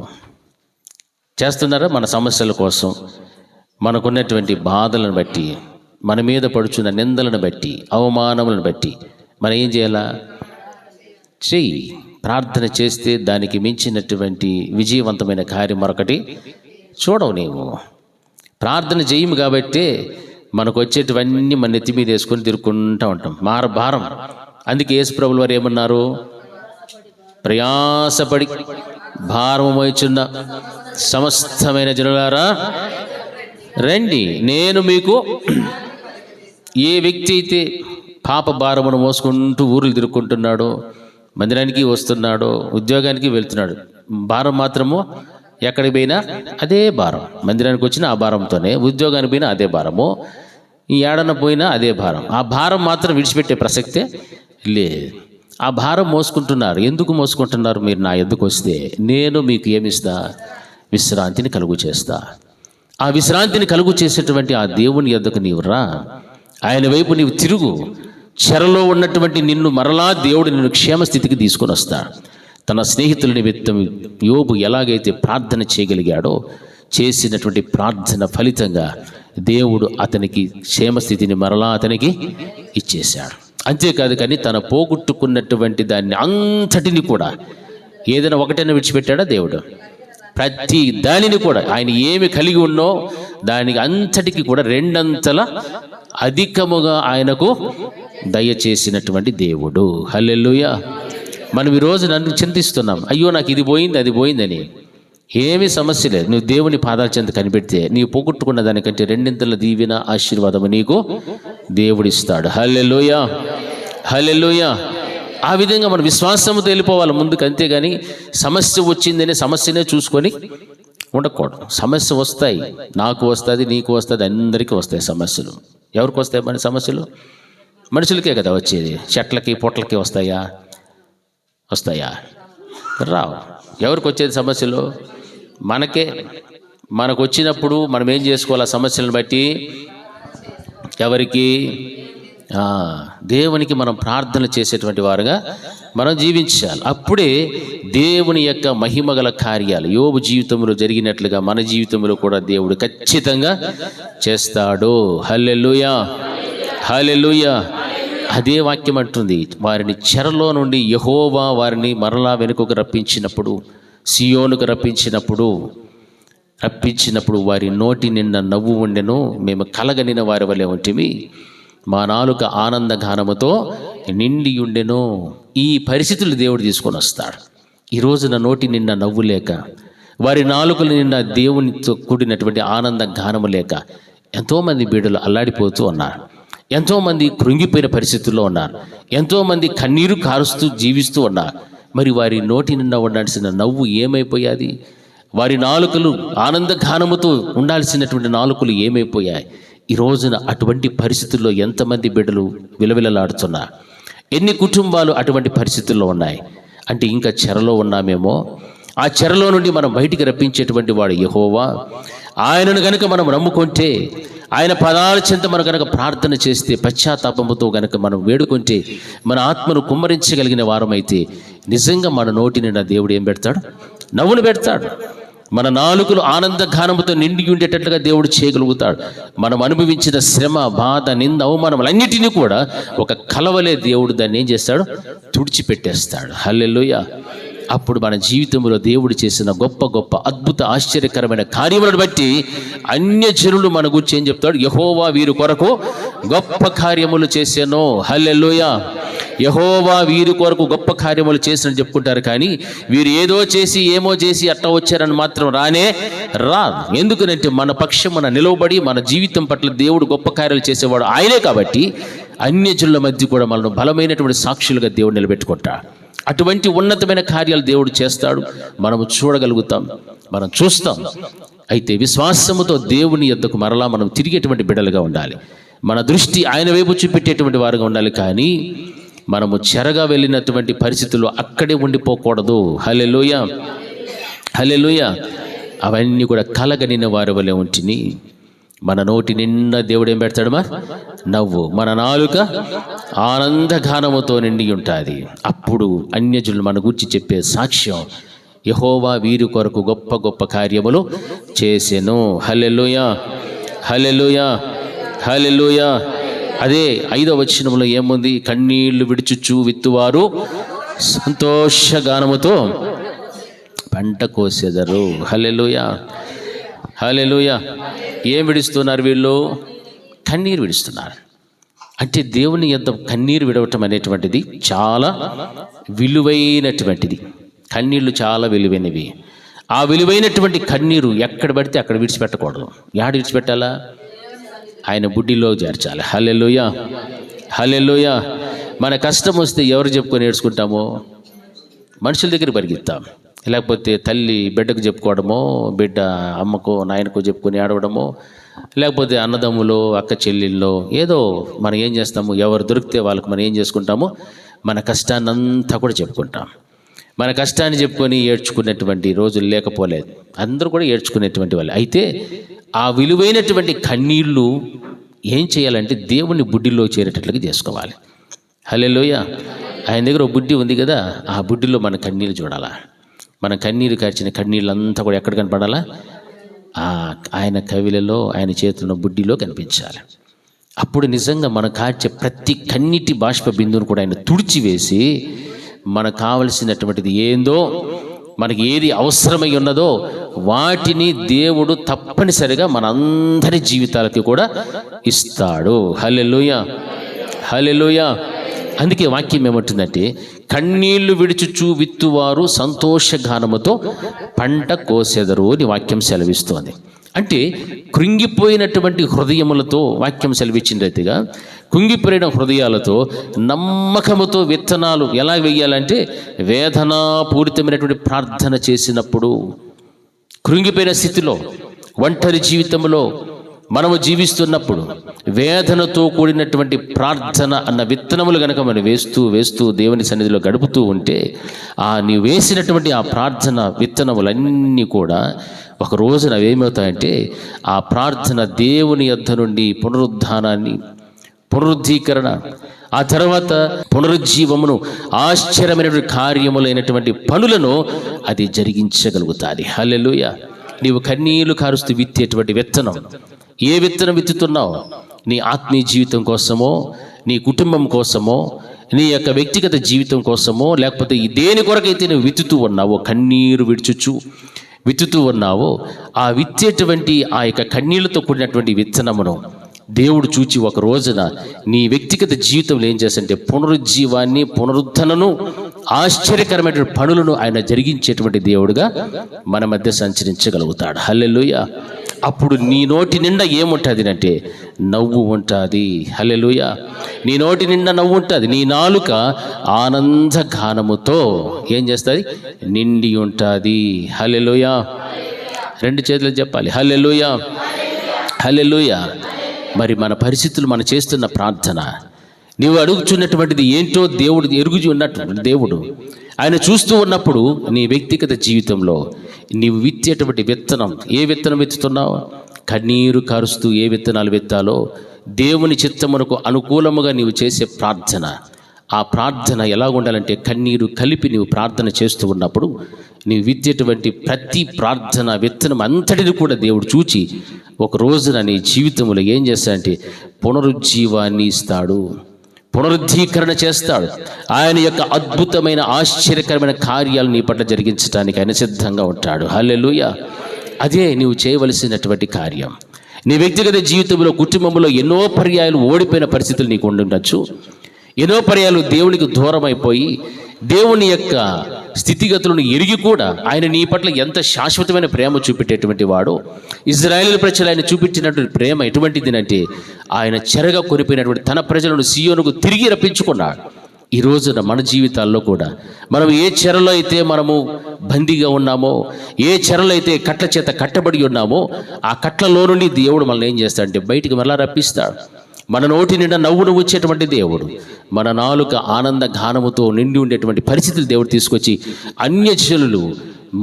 చేస్తున్నారా? మన సమస్యల కోసం, మనకున్నటువంటి బాధలను బట్టి, మన మీద పడుచున్న నిందలను బట్టి, అవమానములను బట్టి మనం ఏం చేయాలా? చెయ్యి. ప్రార్థన చేస్తే దానికి మించినటువంటి విజయవంతమైన కార్యం మరొకటి చూడవు. నీవు ప్రార్థన చేయము కాబట్టి మనకు వచ్చేటివన్నీ మన నెత్తి మీద వేసుకొని తిరుక్కుంటూ ఉంటాం, భారం. అందుకే యేసు ప్రభువు వారు ఏమన్నారు? ప్రయాసపడి భారము మోయుచున్న సమస్తమైన జనులారా రండి, నేను మీకు. ఏ వ్యక్తి అయితే పాప భారమును మోసుకుంటూ ఊర్లు తిరుక్కుంటున్నాడో, మందిరానికి వస్తున్నాడో, ఉద్యోగానికి వెళ్తున్నాడు, భారం మాత్రము ఎక్కడికి పోయినా అదే భారం. మందిరానికి వచ్చినా ఆ భారంతోనే, ఉద్యోగానికి పోయినా అదే భారము, ఈ ఏడన పోయినా అదే భారం. ఆ భారం మాత్రం విడిచిపెట్టే ప్రసక్తే లేదు. ఆ భారం మోసుకుంటున్నారు. ఎందుకు మోసుకుంటున్నారు? మీరు నా ఎద్దుకు వస్తే నేను మీకు ఏమిస్తా? విశ్రాంతిని కలుగు చేస్తా. ఆ విశ్రాంతిని కలుగు చేసేటువంటి ఆ దేవుని ఎద్దుకు నీవు రా, ఆయన వైపు నీవు తిరుగు. చెరలో ఉన్నటువంటి నిన్ను మరలా దేవుడు నిన్ను క్షేమస్థితికి తీసుకొని వస్తాడు. తన స్నేహితుల నిమిత్తం యోబు ఎలాగైతే ప్రార్థన చేయగలిగాడో, చేసినటువంటి ప్రార్థన ఫలితంగా దేవుడు అతనికి క్షేమస్థితిని మరలా అతనికి ఇచ్చేశాడు. అంతేకాదు కానీ తన పోగొట్టుకున్నటువంటి దాన్ని అంతటిని కూడా ఏదైనా ఒకటైనా విడిచిపెట్టాడా దేవుడు? ప్రతి దానిని కూడా ఆయన ఏమి కలిగి ఉన్నో దానికి అంతటికి కూడా రెండంతల అధికముగా ఆయనకు దయచేసినటువంటి దేవుడు. హల్లెలూయా. మనం ఈరోజు నన్ను చింతిస్తున్నాం, అయ్యో నాకు ఇది పోయింది అది పోయిందని. ఏమీ సమస్య లేదు. నువ్వు దేవుని పాదాల చెంత కనిపెడితే నీవు పోగొట్టుకున్న దానికంటే రెండింతల దీవెన ఆశీర్వాదము నీకు దేవుడిస్తాడు. హల్లెలూయా, హల్లెలూయా. ఆ విధంగా మనం విశ్వాసంతో వెళ్ళిపోవాలి ముందుకు, అంతేగాని సమస్య వచ్చిందని సమస్యనే చూసుకొని ఉండకూడదు. సమస్య వస్తాయి, నాకు వస్తుంది, నీకు వస్తుంది, అందరికీ వస్తాయి సమస్యలు. ఎవరికి వస్తాయి మన సమస్యలు? మనుషులకే కదా వచ్చేది. చెట్లకి పొట్లకి వస్తాయా? రావు. ఎవరికి వచ్చేది సమస్యలు? మనకే. మనకు వచ్చినప్పుడు మనం ఏం చేసుకోవాలి? ఆ సమస్యలను బట్టి ఎవరికి? దేవునికి మనం ప్రార్థన చేసేటువంటి వారుగా మనం జీవించాలి. అప్పుడే దేవుని యొక్క మహిమగల కార్యాలు యోబు జీవితంలో జరిగినట్లుగా మన జీవితంలో కూడా దేవుడు ఖచ్చితంగా చేస్తాడు. హల్లెలూయా, హల్లెలూయా. అదే వాక్యం అంటుంది, వారిని చెరలో నుండి యెహోవా వారిని మరలా వెనుకకు రప్పించినప్పుడు, సియోనుకు రప్పించినప్పుడు వారి నోటి నిండా నవ్వు ఉండెను, మేము కలగనిన వారి వలె ఉంటిమి, మా నాలుక ఆనంద గానముతో నిండి ఉండెను. ఈ పరిస్థితులు దేవుడు తీసుకొని వస్తాడు. ఈరోజు నా నోటి నిండా నవ్వు లేక, వారి నాలుకల నిండా దేవునితో కూడినటువంటి ఆనంద గానము లేక ఎంతోమంది బిడ్డలు అల్లాడిపోతూ ఉన్నారు. ఎంతోమంది కృంగిపోయిన పరిస్థితుల్లో ఉన్నారు. ఎంతోమంది కన్నీరు కారుస్తూ జీవిస్తూ ఉన్నారు. మరి వారి నోటి నిండా ఉండాల్సిన నవ్వు ఏమైపోయాది? వారి నాలుకలు ఆనంద గానముతో ఉండాల్సినటువంటి నాలుకలు ఏమైపోయాయి? ఈ రోజున అటువంటి పరిస్థితుల్లో ఎంతమంది బిడ్డలు విలవిలలాడుతున్నారు? ఎన్ని కుటుంబాలు అటువంటి పరిస్థితుల్లో ఉన్నాయి? అంటే ఇంకా చెరలో ఉన్నామేమో. ఆ చెరలో నుండి మనం బయటికి రప్పించేటువంటి వాడు యెహోవా. ఆయనను గనుక మనం నమ్ముకుంటే, ఆయన పదాల చెంత మనం కనుక ప్రార్థన చేస్తే, పశ్చాత్తాపముతో గనుక మనం వేడుకుంటే, మన ఆత్మను కుమ్మరించగలిగిన వారమైతే నిజంగా మన నోటి నిండా దేవుడు ఏం పెడతాడు? నవ్వును పెడతాడు. మన నాలుకలు ఆనంద గానముతో నిండి ఉండేటట్లుగా దేవుడు చేయగలుగుతాడు. మనం అనుభవించిన శ్రమ, బాధ, నింద, అవమానములన్నిటినీ కూడా ఒక కలవలే దేవుడు దాన్ని ఏం చేస్తాడు? తుడిచిపెట్టేస్తాడు. హల్లెలూయా. అప్పుడు మన జీవితంలో దేవుడు చేసిన గొప్ప గొప్ప అద్భుత ఆశ్చర్యకరమైన కార్యములను బట్టి అన్యజనులు మన గురించి ఏం చెప్తాడు? యెహోవా వీరి కొరకు గొప్ప కార్యములు చేశాను. హల్లెలూయా. యెహోవా వీరి కొరకు గొప్ప కార్యములు చేసినని చెప్పుకుంటారు, కానీ వీరు ఏదో చేసి ఏమో చేసి అట్లా వచ్చారని మాత్రం రాదు. ఎందుకంటే మన పక్షమున నిలవబడి మన జీవితం పట్ల దేవుడు గొప్ప కార్యాలు చేసేవాడు ఆయనే. కాబట్టి అన్యజనుల మధ్య కూడా మనల్ని బలమైనటువంటి సాక్షులుగా దేవుడు నిలబెట్టుకుంటాడు. అటువంటి ఉన్నతమైన కార్యాలు దేవుడు చేస్తాడు. మనము చూడగలుగుతాం, మనం చూస్తాం. అయితే విశ్వాసముతో దేవుని యొద్దకు మరలా మనం తిరిగేటువంటి బిడ్డలుగా ఉండాలి. మన దృష్టి ఆయన వైపు చూపెట్టేటువంటి వారుగా ఉండాలి. కానీ మనము చెరగా వెళ్ళినటువంటి పరిస్థితుల్లో అక్కడే ఉండిపోకూడదు. హల్లెలూయా, హల్లెలూయా. అవన్నీ కూడా కలగనిన వారి వలె ఉంటిని. మన నోటి నిండా దేవుడు ఏం పెడతాడమ్మా? నవ్వు. మన నాలుక ఆనందగానముతో నిండి ఉంటుంది. అప్పుడు అన్యజనులు మన గురించి చెప్పే సాక్ష్యం, యెహోవా వీరి కొరకు గొప్ప గొప్ప కార్యములు చేసెను. హల్లెలూయా, హల్లెలూయా, హల్లెలూయా. అదే 5వ వచనంలో ఏముంది? కన్నీళ్లు విడుచుచు విత్తువారు సంతోషగానముతో పంట కోసెదరు. హల్లెలూయా, హల్లెలూయా. ఏం విడుస్తున్నారు వీళ్ళు? కన్నీరు విడుస్తున్నారు. అంటే దేవుని యొద్ద కన్నీరు విడవటం అనేటువంటిది చాలా విలువైనటువంటిది. కన్నీళ్లు చాలా విలువైనవి. ఆ విలువైనటువంటి కన్నీరు ఎక్కడ పడితే అక్కడ విడిచిపెట్టకూడదు. యాడ విడిచిపెట్టాలా? ఆయన బుడ్డిలో చేర్చాలి. హల్లెలూయా, హల్లెలూయా. మన కష్టం వస్తే ఎవరు చెప్పుకొని ఏడ్చుకుంటామో? మనుషుల దగ్గర పరిగెత్తాం. లేకపోతే తల్లి బిడ్డకు చెప్పుకోవడమో, బిడ్డ అమ్మకో నాయనకో చెప్పుకొని ఏడవడమో, లేకపోతే అన్నదమ్ములో అక్క చెల్లెల్లో ఏదో మనం ఏం చేస్తాము? ఎవరు దొరికితే వాళ్ళకి మనం ఏం చేసుకుంటాము? మన కష్టాన్ని అంతా కూడా చెప్పుకుంటాం. మన కష్టాన్ని చెప్పుకొని ఏడ్చుకునేటువంటి రోజులు లేకపోలేదు. అందరూ కూడా ఏడ్చుకునేటువంటి వాళ్ళు. అయితే ఆ విలువైనటువంటి కన్నీళ్ళు ఏం చేయాలంటే దేవుని బుడ్డిలో చేరేటట్లుగా చేసుకోవాలి. హల్లెలూయా. ఆయన దగ్గర ఒక బుడ్డి ఉంది కదా, ఆ బుడ్డిలో మన కన్నీళ్ళు చూడాలా. మన కన్నీరు కార్చిన కన్నీళ్ళంతా కూడా ఎక్కడ కనపడాలా? ఆయన కవిలలో, ఆయన చేతున్న బుడ్డిలో కనిపించాలి. అప్పుడు నిజంగా మనం కార్చే ప్రతి కన్నీటి బాష్ప బిందువును కూడా ఆయన తుడిచివేసి మనకు కావలసినటువంటిది ఏందో మనకి ఏది అవసరమై ఉన్నదో వాటిని దేవుడు తప్పనిసరిగా మనందరి జీవితాలకి కూడా ఇస్తాడు. హల్లెలూయా, హల్లెలూయా. అందుకే వాక్యం ఏమంటుందంటే, కన్నీళ్లు విడుచుచు విత్తువారు సంతోషగానముతో పంట కోసెదరు అని వాక్యం సెలవిస్తోంది. అంటే కృంగిపోయినటువంటి హృదయములతో, వాక్యం సెలవిచ్చిన రీతిగా కుంగిపోయిన హృదయాలతో నమ్మకముతో విత్తనాలు ఎలా వేయాలంటే, వేదనాపూరితమైనటువంటి ప్రార్థన చేసినప్పుడు, కృంగిపోయిన స్థితిలో, ఒంటరి జీవితంలో మనము జీవిస్తున్నప్పుడు వేదనతో కూడినటువంటి ప్రార్థన అన్న విత్తనములు కనుక మనం వేస్తూ దేవుని సన్నిధిలో గడుపుతూ ఉంటే, నీవు వేసినటువంటి ఆ ప్రార్థన విత్తనములన్నీ కూడా ఒక రోజున ఏమవుతాయంటే, ఆ ప్రార్థన దేవుని యొద్ద నుండి పునరుద్ధానాన్ని, పునరుద్ధీకరణ, ఆ తర్వాత పునరుజ్జీవమును, ఆశ్చర్యమైనటువంటి కార్యములైనటువంటి పనులను అది జరిగించగలుగుతాది. హల్లెలూయా. నీవు కన్నీళ్లు కారుస్తూ విత్తేటువంటి విత్తనం, ఏ విత్తనం విత్తుతున్నావు? నీ ఆత్మీయ జీవితం కోసమో, నీ కుటుంబం కోసమో, నీ యొక్క వ్యక్తిగత జీవితం కోసమో, లేకపోతే దేని కొరకైతే నువ్వు విత్తుతూ ఉన్నావో, కన్నీరు విడుచుచు విత్తుతూ ఉన్నావో, ఆ విత్తేటువంటి ఆ యొక్క కన్నీళ్లతో కూడినటువంటి విత్తనమును దేవుడు చూచి ఒక రోజున నీ వ్యక్తిగత జీవితంలో ఏం చేస్తాడంటే, పునరుజ్జీవాన్ని, పునరుద్ధరణను, ఆశ్చర్యకరమైన పనులను ఆయన జరిగించేటువంటి దేవుడుగా మన మధ్య సంచరించగలుగుతాడు. హల్లెలూయా. అప్పుడు నీ నోటి నిండా ఏముంటుంది అంటే, నవ్వు ఉంటుంది. హల్లెలూయా. నీ నోటి నిండా నవ్వు ఉంటుంది. నీ నాలుక ఆనంద గానముతో ఏం చేస్తుంది? నిండి ఉంటుంది. హల్లెలూయా. రెండు చేతులు చెప్పాలి, హల్లెలూయా, హల్లెలూయా. మరి మన పరిస్థితులు, మనం చేస్తున్న ప్రార్థన, నీవు అడుగుచున్నటువంటిది ఏంటో దేవుడు ఎరుగుచి ఉన్నటువంటి దేవుడు ఆయన చూస్తూ ఉన్నప్పుడు, నీ వ్యక్తిగత జీవితంలో నీవు విత్తేటువంటి విత్తనం, ఏ విత్తనం విత్తుతున్నావు? కన్నీరు కారుస్తూ ఏ విత్తనాలు విత్తాలో, దేవుని చిత్తమునకు అనుకూలముగా నీవు చేసే ప్రార్థన, ఆ ప్రార్థన ఎలా ఉండాలంటే, కన్నీరు కలిపి నీవు ప్రార్థన చేస్తూ ఉన్నప్పుడు నీవు విత్తేటువంటి ప్రతి ప్రార్థన విత్తనం అంతటిని కూడా దేవుడు చూచి ఒక రోజున నీ జీవితంలో ఏం చేస్తాడంటే, పునరుజ్జీవాన్ని ఇస్తాడు, పునరుద్ధీకరణ చేస్తాడు. ఆయన యొక్క అద్భుతమైన ఆశ్చర్యకరమైన కార్యాలు నీ పట్ల జరిగించడానికి ఆయన సిద్ధంగా ఉంటాడు. హల్లెలూయా. అదే నీవు చేయవలసినటువంటి కార్యం. నీ వ్యక్తిగత జీవితంలో, కుటుంబంలో ఎన్నో పర్యాయాలు ఓడిపోయిన పరిస్థితులు నీకు ఉండొచ్చు. ఎన్నో పర్యాలు దేవునికి దూరం అయిపోయి, దేవుని యొక్క స్థితిగతులను ఎరిగి కూడా ఆయన నీ పట్ల ఎంత శాశ్వతమైన ప్రేమ చూపెట్టేటువంటి వాడు. ఇజ్రాయేలు ప్రజలు ఆయన చూపించినటువంటి ప్రేమ ఎటువంటిది అంటే, ఆయన చెరగా కొనిపోయినటువంటి తన ప్రజలను సియోనుకు తిరిగి రప్పించుకున్నాడు. ఈ రోజున మన జీవితాల్లో కూడా మనం ఏ చెరలో అయితే మనము బందీగా ఉన్నామో, ఏ చెరలో అయితే కట్ల చేత కట్టబడి ఉన్నామో, ఆ కట్లలో నుండి దేవుడు మనల్ని ఏం చేస్తాడంటే బయటికి మరలా రప్పిస్తాడు. మన నోటి నిండా నవ్వును వచ్చేటువంటి దేవుడు, మన నాలుక ఆనంద గానముతో నిండి ఉండేటువంటి పరిస్థితులు దేవుడు తీసుకొచ్చి అన్యజనులు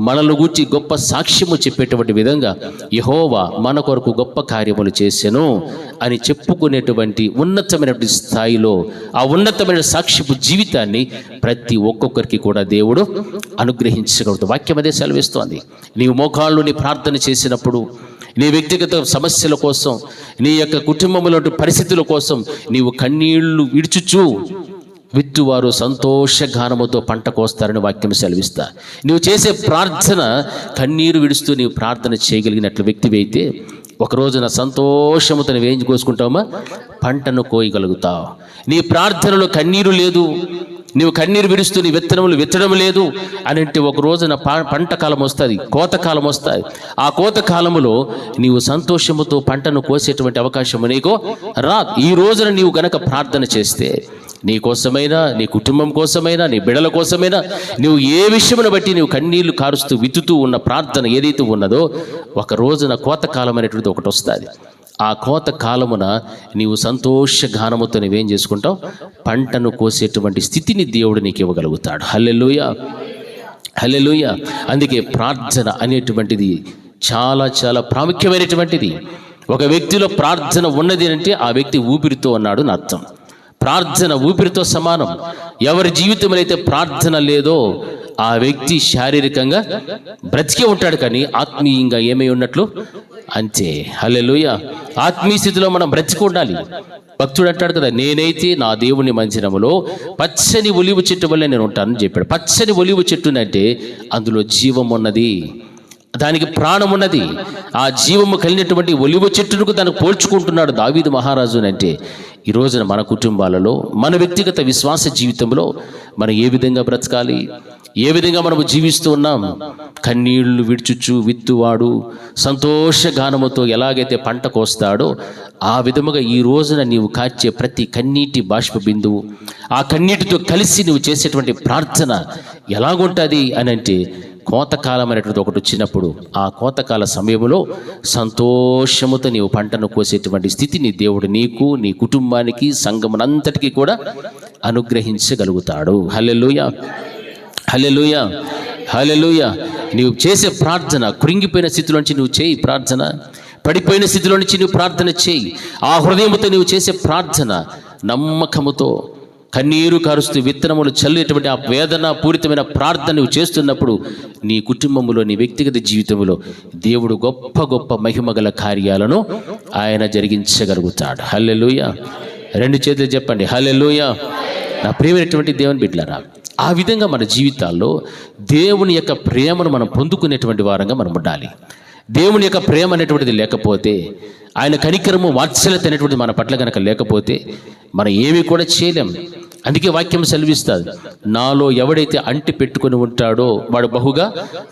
మనల్ని గూర్చి గొప్ప సాక్ష్యము చెప్పేటువంటి విధంగా యెహోవా మన కొరకు గొప్ప కార్యములు చేసెను అని చెప్పుకునేటువంటి ఉన్నతమైనటువంటి స్థాయిలో, ఆ ఉన్నతమైన సాక్ష్యపు జీవితాన్ని ప్రతి ఒక్కొక్కరికి కూడా దేవుడు అనుగ్రహించగలుగుతాడు. వాక్యం అదే సెలవిస్తోంది. నీవు మోకాళ్ళుని ప్రార్థన చేసినప్పుడు, నీ వ్యక్తిగత సమస్యల కోసం, నీ యొక్క కుటుంబంలో పరిస్థితుల కోసం నీవు కన్నీళ్లు విడుచుచు విత్తువారు సంతోషగానముతో పంట కోస్తారని వాక్యం సెలవిస్తా. నువ్వు చేసే ప్రార్థన కన్నీరు విడుస్తూ నీవు ప్రార్థన చేయగలిగినట్లు వ్యక్తివి అయితే, ఒక రోజున సంతోషముతో నువ్వేం కోసుకుంటావమ్మా? పంటను కోయగలుగుతావు. నీ ప్రార్థనలో కన్నీరు లేదు, నీవు కన్నీరు విడుస్తూ నీ విత్తనములు విత్తడం లేదు అని అంటే, ఒక రోజున పంట కాలం వస్తుంది, కోతకాలం వస్తుంది. ఆ కోతకాలములో నీవు సంతోషముతో పంటను కోసేటువంటి అవకాశము నీకు రాదు. ఈ రోజున నీవు గనక ప్రార్థన చేస్తే, నీ కోసమైనా, నీ కుటుంబం కోసమైనా, నీ బిడ్డల కోసమైనా, నువ్వు ఏ విషయమును బట్టి నువ్వు కన్నీళ్లు కారుస్తూ విత్తుతూ ఉన్న ప్రార్థన ఏదైతే ఉన్నదో, ఒక రోజున కోతకాలం అనేటువంటిది ఒకటి వస్తుంది. ఆ కోత కాలమున నీవు సంతోషగానముతో నువ్వేం చేసుకుంటావు? పంటను కోసేటువంటి స్థితిని దేవుడు నీకు ఇవ్వగలుగుతాడు. హల్లెలూయా, హల్లెలూయా. అందుకే ప్రార్థన అనేటువంటిది చాలా చాలా ప్రాముఖ్యమైనటువంటిది. ఒక వ్యక్తిలో ప్రార్థన ఉన్నది అంటే ఆ వ్యక్తి ఊపిరితో ఉన్నాడు అని అర్థం. ప్రార్థన ఊపిరితో సమానం. ఎవరి జీవితంలో అయితే ప్రార్థన లేదో ఆ వ్యక్తి శారీరకంగా బ్రతికే ఉంటాడు, కానీ ఆత్మీయంగా ఏమై ఉన్నట్లు అంతే. హల్లెలూయా. ఆత్మీయ స్థితిలో మనం బ్రతికి ఉండాలి. భక్తుడు అంటాడు కదా, నేనైతే నా దేవుని మందిరములో పచ్చని ఒలివ చెట్టు వల్లే నేను ఉంటానని చెప్పాడు. పచ్చని ఒలివ చెట్టునంటే అందులో జీవం ఉన్నది, దానికి ప్రాణం ఉన్నది. ఆ జీవము కలిగినటువంటి ఒలివ చెట్టును దానికి పోల్చుకుంటున్నాడు దావీదు మహారాజునంటే. ఈ రోజున మన కుటుంబాలలో, మన వ్యక్తిగత విశ్వాస జీవితంలో మనం ఏ విధంగా బ్రతకాలి, ఏ విధంగా మనము జీవిస్తూ ఉన్నాం? కన్నీళ్లు విడుచుచు విత్తువాడు సంతోషగానముతో ఎలాగైతే పంట కోస్తాడో ఆ విధముగా ఈ రోజున నీవు కార్చే ప్రతి కన్నీటి బాష్ప బిందువు, ఆ కన్నీటితో కలిసి నువ్వు చేసేటువంటి ప్రార్థన ఎలాగుంటుంది అని అంటే, కోతకాలం అనేటువంటి ఒకటి వచ్చినప్పుడు ఆ కోతకాల సమయంలో సంతోషముతో నీవు పంటను కోసేటువంటి స్థితిని దేవుడు నీకు, నీ కుటుంబానికి, సంఘమునంతటికీ కూడా అనుగ్రహించగలుగుతాడు. హల్లెలూయా, హల్లెలూయా, హల్లెలూయా. నీవు చేసే ప్రార్థన కృంగిపోయిన స్థితిలోంచి నువ్వు చేయి ప్రార్థన, పడిపోయిన స్థితిలో నుంచి నువ్వు ప్రార్థన చేయి. ఆ హృదయంతో నువ్వు చేసే ప్రార్థన నమ్మకముతో, కన్నీరు కారుస్తూ విత్తనములు చల్లేటువంటి ఆ వేదన పూరితమైన ప్రార్థన నువ్వు చేస్తున్నప్పుడు నీ కుటుంబంలో, నీ వ్యక్తిగత జీవితంలో దేవుడు గొప్ప గొప్ప మహిమగల కార్యాలను ఆయన జరిగించగలుగుతాడు. హల్లెలూయా. రెండు చేతులు చెప్పండి హల్లెలూయా. నా ప్రియమైనటువంటి దేవుని బిడ్డలారా, ఆ విధంగా మన జీవితాల్లో దేవుని యొక్క ప్రేమను మనం పొందుకునేటువంటి వారంగా మనం ఉండాలి. దేవుని యొక్క ప్రేమ అనేటువంటిది లేకపోతే, ఆయన కనికరము వాత్సల్యత అనేటువంటిది మన పట్ల కనుక లేకపోతే మనం ఏమీ కూడా చేయలేం. అందుకే వాక్యం సెలవిస్తాడు, నాలో ఎవడైతే అంటి పెట్టుకొని ఉంటాడో వాడు బహుగా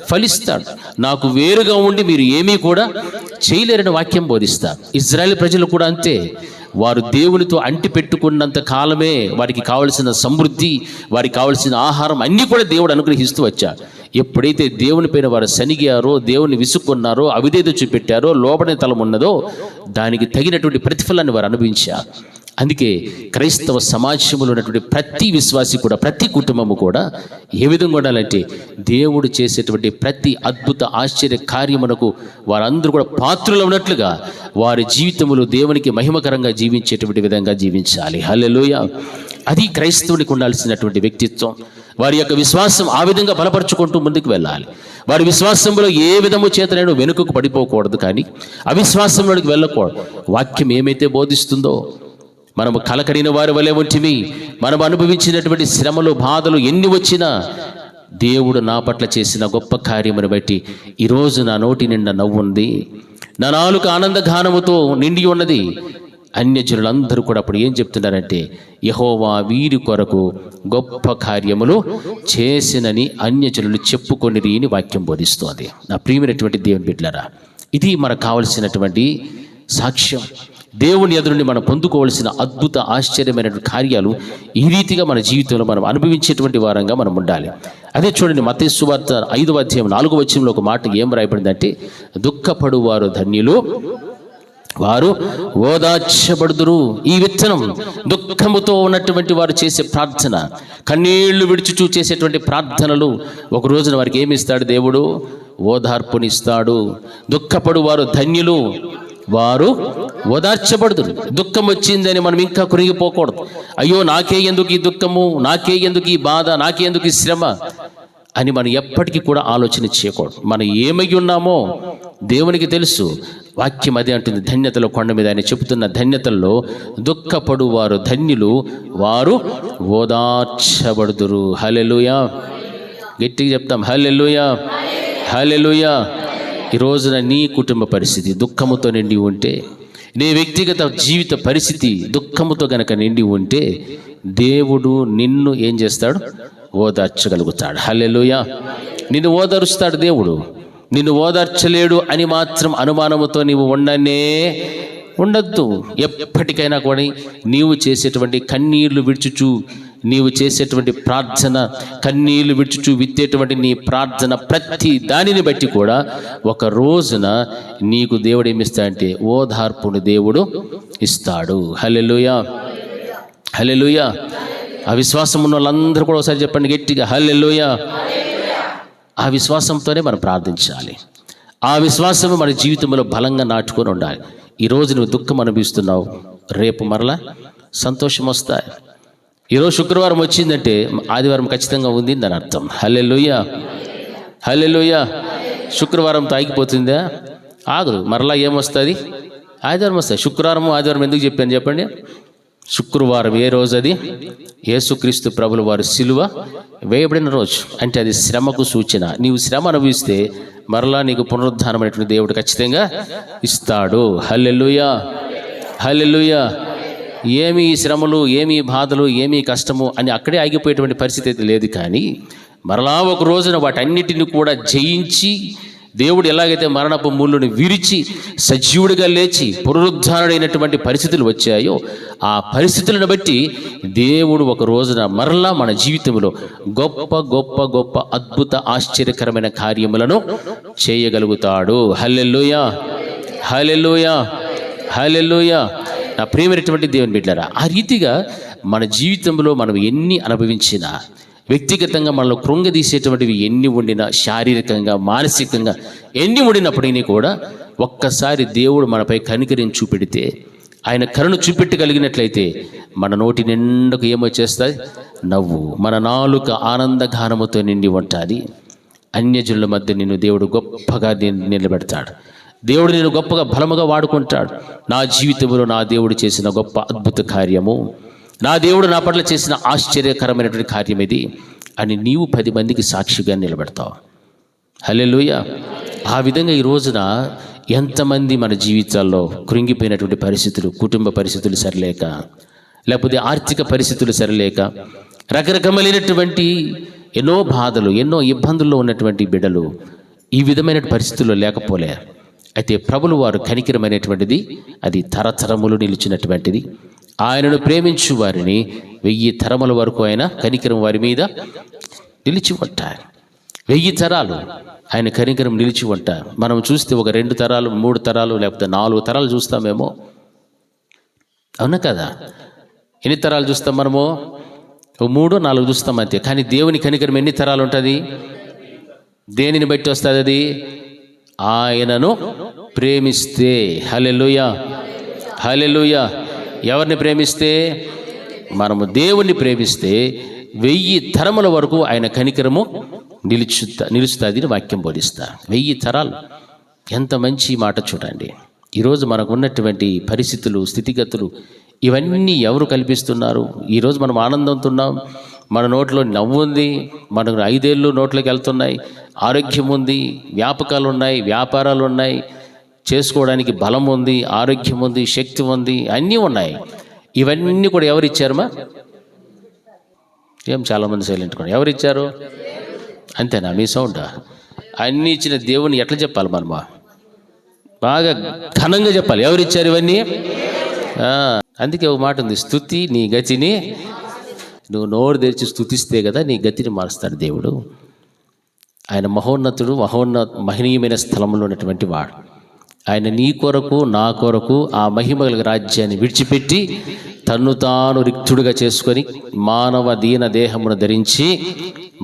ఫలిస్తాడు, నాకు వేరుగా ఉండి మీరు ఏమీ కూడా చేయలేరని వాక్యం బోధిస్తారు. ఇజ్రాయేల్ ప్రజలు కూడా అంతే. వారు దేవునితో అంటి పెట్టుకున్నంత కాలమే వారికి కావలసిన సమృద్ధి, వారికి కావలసిన ఆహారం అన్నీ కూడా దేవుడు అనుగ్రహిస్తూ వచ్చాడు. ఎప్పుడైతే దేవుని పైన వారు సనిగారో, దేవుని విసుక్కున్నారో, అవిధేయత చూపెట్టారో, లోబడిన తలం ఉన్నదో దానికి తగినటువంటి ప్రతిఫలాన్ని వారు అనుభవించారు. అందుకే క్రైస్తవ సమాజంలో ఉన్నటువంటి ప్రతి విశ్వాసి కూడా, ప్రతి కుటుంబము కూడా ఏ విధంగా ఉండాలంటే, దేవుడు చేసేటువంటి ప్రతి అద్భుత ఆశ్చర్య కార్యమునకు వారందరూ కూడా పాత్రలు ఉన్నట్లుగా వారి జీవితములు దేవునికి మహిమకరంగా జీవించేటువంటి విధంగా జీవించాలి. హల్లెలూయా. అది క్రైస్తవునికి ఉండాల్సినటువంటి వ్యక్తిత్వం. వారి యొక్క విశ్వాసం ఆ విధంగా బలపరుచుకుంటూ ముందుకు వెళ్ళాలి. వారి విశ్వాసంలో ఏ విధము చేతనైనా వెనుకకు పడిపోకూడదు, కానీ అవిశ్వాసంలోకి వెళ్ళకూడదు. వాక్యం ఏమైతే బోధిస్తుందో, మనము కలకడిన వారి వలె ఉంటిమి. మనం అనుభవించినటువంటి శ్రమలు, బాధలు ఎన్ని వచ్చినా దేవుడు నా పట్ల చేసిన గొప్ప కార్యమును బట్టి ఈరోజు నా నోటి నిండా నవ్వుంది, నా నాలుక ఆనందగానముతో నిండి ఉన్నది. అన్యజనులందరూ కూడా అప్పుడు ఏం చెప్తున్నారంటే, యెహోవా వీరి కొరకు గొప్ప కార్యములు చేసినని అన్యజనులు చెప్పుకొనిరి అని వాక్యం బోధిస్తోంది. నా ప్రియమైనటువంటి దేవుని బిడ్డలారా, ఇది మనకు కావలసినటువంటి సాక్ష్యం. దేవుని ఎదురుని మనం పొందుకోవాల్సిన అద్భుత ఆశ్చర్యమైనటువంటి కార్యాలు ఈ రీతిగా మన జీవితంలో మనం అనుభవించేటువంటి వారంగా మనం ఉండాలి. అదే చూడండి, మత్తయి సువార్త 5వ అధ్యాయం 4వ వచనంలో ఒక మాట ఏం రాయబడిందంటే, దుఃఖపడువారు ధన్యులు, వారు ఓదార్చబడుదురు. ఈ విత్తనం దుఃఖముతో ఉన్నటువంటి వారు చేసే ప్రార్థన, కన్నీళ్లు విడుచుచూ చేసేటువంటి ప్రార్థనలు, ఒక రోజున వారికి ఏమిస్తాడు దేవుడు? ఓదార్పునిస్తాడు. దుఃఖపడు వారు ధన్యులు, వారు ఓదార్చబడుదురు. దుఃఖం వచ్చిందని మనం ఇంకా కురిగిపోకూడదు. అయ్యో నాకే ఎందుకు ఈ దుఃఖము, నాకే ఎందుకు ఈ బాధ, నాకే ఎందుకు ఈ శ్రమ అని మనం ఎప్పటికీ కూడా ఆలోచన చేయకూడదు. మనం ఏమై ఉన్నామో దేవునికి తెలుసు. వాక్యం అదే అంటుంది, ధన్యతలో కొండ మీద ఆయన చెబుతున్న ధన్యతల్లో దుఃఖపడు వారు ధన్యులు, వారు ఓదార్చబడుదురు. హల్లెలూయా. గట్టిగా చెప్తాం హల్లెలూయా, హల్లెలూయా. ఈ రోజున నీ కుటుంబ పరిస్థితి దుఃఖముతో నిండి ఉంటే, నీ వ్యక్తిగత జీవిత పరిస్థితి దుఃఖముతో గనక నిండి ఉంటే, దేవుడు నిన్ను ఏం చేస్తాడు? ఓదార్చగలుగుతాడు. హల్లెలూయా. నిన్ను ఓదారుస్తాడు దేవుడు. నిన్ను ఓదార్చలేడు అని మాత్రం అనుమానముతో నీవు ఉండద్దు. ఎప్పటికైనా కూడా నీవు చేసేటువంటి కన్నీళ్లు విడుచుచు, నీవు చేసేటువంటి ప్రార్థన, కన్నీళ్లు విడుచుచు విత్తేటువంటి నీ ప్రార్థన ప్రతి దానిని బట్టి కూడా ఒక రోజున నీకు దేవుడు ఏమిస్తాడంటే ఓదార్పును దేవుడు ఇస్తాడు. హల్లెలూయా, హల్లెలూయా. ఆ విశ్వాసం ఉన్న వాళ్ళందరూ కూడా ఒకసారి చెప్పండి గట్టిగా హల్లెలూయా. ఆ విశ్వాసంతోనే మనం ప్రార్థించాలి. ఆ విశ్వాసము మన జీవితంలో బలంగా నాటుకొని ఉండాలి. ఈరోజు నువ్వు దుఃఖం అనుభవిస్తున్నావు, రేపు మరలా సంతోషం వస్తాయి. ఈరోజు శుక్రవారం వచ్చిందంటే ఆదివారం ఖచ్చితంగా ఉంది అని అర్థం. హల్లెలూయా, హల్లెలూయా. శుక్రవారంతో ఆగిపోతుందా? ఆగదు. మరలా ఏమొస్తుంది? ఆదివారం వస్తాయి. శుక్రవారం ఆదివారం ఎందుకు చెప్పాను చెప్పండి? శుక్రవారం ఏ రోజు? అది యేసుక్రీస్తు ప్రభుల వారి సిలువ వేయబడిన రోజు. అంటే అది శ్రమకు సూచన. నీవు శ్రమ అనుభవిస్తే మరలా నీకు పునరుద్ధానమైనటువంటి దేవుడు ఖచ్చితంగా ఇస్తాడు. హల్లెలూయా, హల్లెలూయా. ఏమి శ్రమలు, ఏమి బాధలు, ఏమి కష్టము అని అక్కడే ఆగిపోయేటువంటి పరిస్థితి అయితే లేదు. కానీ మరలా ఒక రోజున వాటన్నిటిని కూడా జయించి దేవుడు ఎలాగైతే మరణపు ముళ్ళుని విరిచి సజీవుడిగా లేచి పునరుద్ధారుడైనటువంటి పరిస్థితులు వచ్చాయో, ఆ పరిస్థితులను బట్టి దేవుడు ఒక రోజున మరలా మన జీవితంలో గొప్ప గొప్ప గొప్ప అద్భుత ఆశ్చర్యకరమైన కార్యములను చేయగలుగుతాడు. హల్లెలూయా, హల్లెలూయా, హల్లెలూయా. నా ప్రియమైనటువంటి దేవుని బిడ్డలారా, ఆ రీతిగా మన జీవితంలో మనం ఎన్ని అనుభవించినా, వ్యక్తిగతంగా మనలో కృంగదీసేటువంటివి ఎన్ని ఉండినా, శారీరకంగా మానసికంగా ఎన్ని ఉండినప్పటికీ కూడా ఒక్కసారి దేవుడు మనపై కనికరిని చూపెడితే, ఆయన కరుణ చూపెట్టగలిగినట్లయితే మన నోటి నిండుకు ఏమొచ్చేస్తుంది? నవ్వు. మన నాలుక ఆనందగానముతో నిండి ఉంటుంది. అన్యజనుల మధ్య నిన్ను దేవుడు గొప్పగా నిలబెడతాడు. దేవుడు నేను గొప్పగా బలముగా వాడుకుంటాడు. నా జీవితంలో నా దేవుడు చేసిన గొప్ప అద్భుత కార్యము, నా దేవుడు నా పట్ల చేసిన ఆశ్చర్యకరమైనటువంటి కార్యం ఇది అని నీవు 10 మందికి సాక్షిగా నిలబెడతావు. హల్లెలూయా. ఆ విధంగా ఈ రోజున ఎంతమంది మన జీవితాల్లో కృంగిపోయినటువంటి పరిస్థితులు, కుటుంబ పరిస్థితులు సరిలేక, లేకపోతే ఆర్థిక పరిస్థితులు సరిలేక, రకరకమైనటువంటి ఎన్నో బాధలు, ఎన్నో ఇబ్బందుల్లో ఉన్నటువంటి బిడ్డలు ఈ విధమైన పరిస్థితుల్లో లేకపోలే. అయితే ప్రభులు వారు కనికరమైనటువంటిది, అది తరతరములు నిలిచినటువంటిది. ఆయనను ప్రేమించు వారిని 1000 తరముల వరకు ఆయన కనికరం వారి మీద నిలిచి ఉంటారు. 1000 తరాలు ఆయన కనికరం నిలిచి ఉంటారు. మనం చూస్తే ఒక 2 తరాలు, 3 తరాలు, లేకపోతే 4 తరాలు చూస్తామేమో. అవునా కదా? ఎన్ని తరాలు చూస్తాం మనము? 3, 4 చూస్తాం అంతే. కానీ దేవుని కనికరం ఎన్ని తరాలు ఉంటుంది? దేనిని బట్టి వస్తుంది? అది ఆయనను ప్రేమిస్తే. హల్లెలూయా, హల్లెలూయా. ఎవరిని ప్రేమిస్తే? మనము దేవుణ్ణి ప్రేమిస్తే 1000 తరముల వరకు ఆయన కనికరము నిలుస్తుంది అని వాక్యం బోధిస్తారు. 1000 తరాలు. ఎంత మంచి మాట చూడండి. ఈరోజు మనకు ఉన్నటువంటి పరిస్థితులు, స్థితిగతులు ఇవన్నీ ఎవరు కల్పిస్తున్నారు? ఈరోజు మనం ఆనందంతో ఉన్నాం, మన నోట్లో నవ్వు ఉంది, మనకు 5 ఏళ్ళు నోట్లోకి వెళ్తున్నాయి, ఆరోగ్యం ఉంది, వ్యాపకాలు ఉన్నాయి, వ్యాపారాలు ఉన్నాయి, చేసుకోవడానికి బలం ఉంది, ఆరోగ్యం ఉంది, శక్తి ఉంది, అన్నీ ఉన్నాయి. ఇవన్నీ కూడా ఎవరు ఇచ్చారమ్మా? ఏం చాలామంది సైలెంట్ కూడా. ఎవరు ఇచ్చారు? అంతేనా? మీ సౌండ్. అన్నీ ఇచ్చిన దేవుని ఎట్లా చెప్పాలి మనమా? బాగా ఘనంగా చెప్పాలి. ఎవరు ఇచ్చారు ఇవన్నీ? అందుకే ఒక మాట ఉంది, స్తుతి నీ గతిని. నువ్వు నోరు తెరిచి స్తుతిస్తే కదా నీ గతిని మారుస్తాడు దేవుడు. ఆయన మహోన్నతుడు, మహనీయమైన స్థలంలో ఉన్నటువంటి వాడు. ఆయన నీ కొరకు, నా కొరకు ఆ మహిమగల రాజ్యాన్ని విడిచిపెట్టి తన్ను తాను రిక్తుడుగా చేసుకొని మానవ దీన దేహమును ధరించి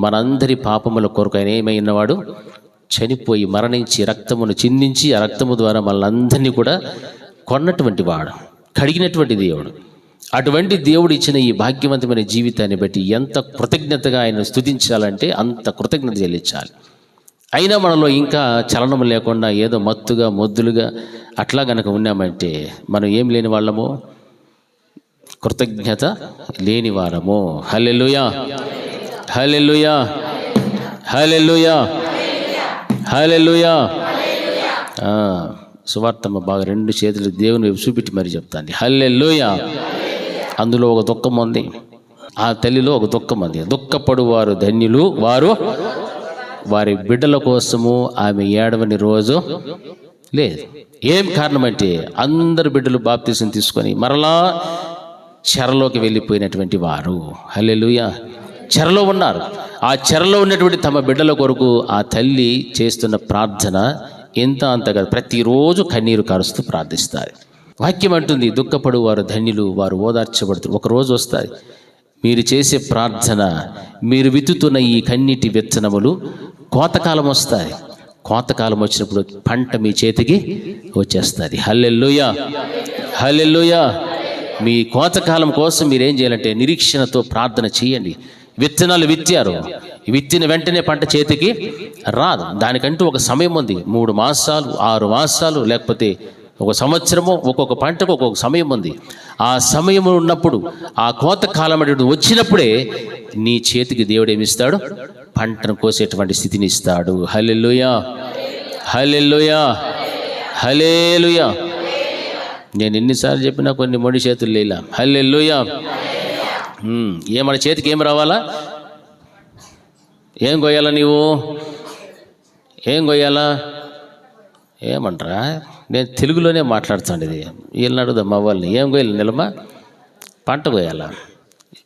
మనందరి పాపముల కొరకు ఆయన ఏమైనవాడు? చనిపోయి మరణించి రక్తమును చిందించి ఆ రక్తము ద్వారా మనందరినీ కూడా కొన్నటువంటి వాడు, కడిగినటువంటి దేవుడు. అటువంటి దేవుడు ఇచ్చిన ఈ భాగ్యవంతమైన జీవితాన్ని బట్టి ఎంత కృతజ్ఞతగా ఆయన స్తుతించాలంటే అంత కృతజ్ఞత చెల్లించాలి. అయినా మనలో ఇంకా చలనం లేకుండా ఏదో మత్తుగా, మొద్దులుగా అట్లా గనక ఉన్నామంటే మనం ఏం లేని వాళ్ళము? కృతజ్ఞత లేని వారము. హల్లెలూయా, హల్లెలూయా, హల్లెలూయా, హల్లెలూయా. సువార్తమ్మ బాగా 2 చేతులు దేవుని వైపు చూపెట్టి మరి చెప్తాను. హల్లెలూయా. అందులో ఒక దుఃఖం ఉంది, ఆ తల్లిలో ఒక దుఃఖం ఉంది. దుఃఖపడు వారు ధన్యులు, వారు వారి బిడ్డల కోసము ఆమె ఏడవని రోజు లేదు. ఏం కారణం అంటే అందరు బిడ్డలు బాప్తిసం తీసుకొని మరలా చెరలోకి వెళ్ళిపోయినటువంటి వారు. హల్లెలూయా. చెరలో ఉన్నారు. ఆ చెరలో ఉన్నటువంటి తమ బిడ్డల కొరకు ఆ తల్లి చేస్తున్న ప్రార్థన ఎంత అంత కాదు, ప్రతిరోజు కన్నీరు కారుస్తూ ప్రార్థిస్తారు. వాక్యం అంటుంది, దుఃఖపడు వారు ధన్యులు, వారు ఓదార్చబడుతారు. ఒకరోజు వస్తుంది మీరు చేసే ప్రార్థన, మీరు విత్తుతున్న ఈ కన్నీటి విత్తనములు కోతకాలం వస్తాయి. కోతకాలం వచ్చినప్పుడు పంట మీ చేతికి వచ్చేస్తుంది. హల్లెలూయా, హల్లెలూయా. మీ కోతకాలం కోసం మీరేం చేయాలంటే నిరీక్షణతో ప్రార్థన చేయండి. విత్తనాలు విత్తారు, విత్తిన వెంటనే పంట చేతికి రాదు. దానికంటూ ఒక సమయం ఉంది. 3 మాసాలు, 6 మాసాలు, లేకపోతే ఒక సంవత్సరము ఒక్కొక్క పంటకు ఒక్కొక్క సమయం ఉంది. ఆ సమయం ఉన్నప్పుడు ఆ కోత కాలం వచ్చినప్పుడే నీ చేతికి దేవుడు ఏమిస్తాడు? పంటను కోసేటువంటి స్థితిని ఇస్తాడు. హల్లెలూయా, హల్లెలూయా, హల్లెలూయా. నేను ఎన్నిసార్లు చెప్పినా కొన్ని మొండి చేతులు లేలా. హల్లెలూయా. మన చేతికి ఏం రావాలా? ఏం కొయ్యాలా? నీవు ఏం కొయ్యాలా? ఏమంటారా? నేను తెలుగులోనే మాట్లాడుతాను. ఇది వీళ్ళని అడుగుదాం మా వాళ్ళని. ఏం కొయ్యాలి? నిలమా పంట కొయ్యాలా?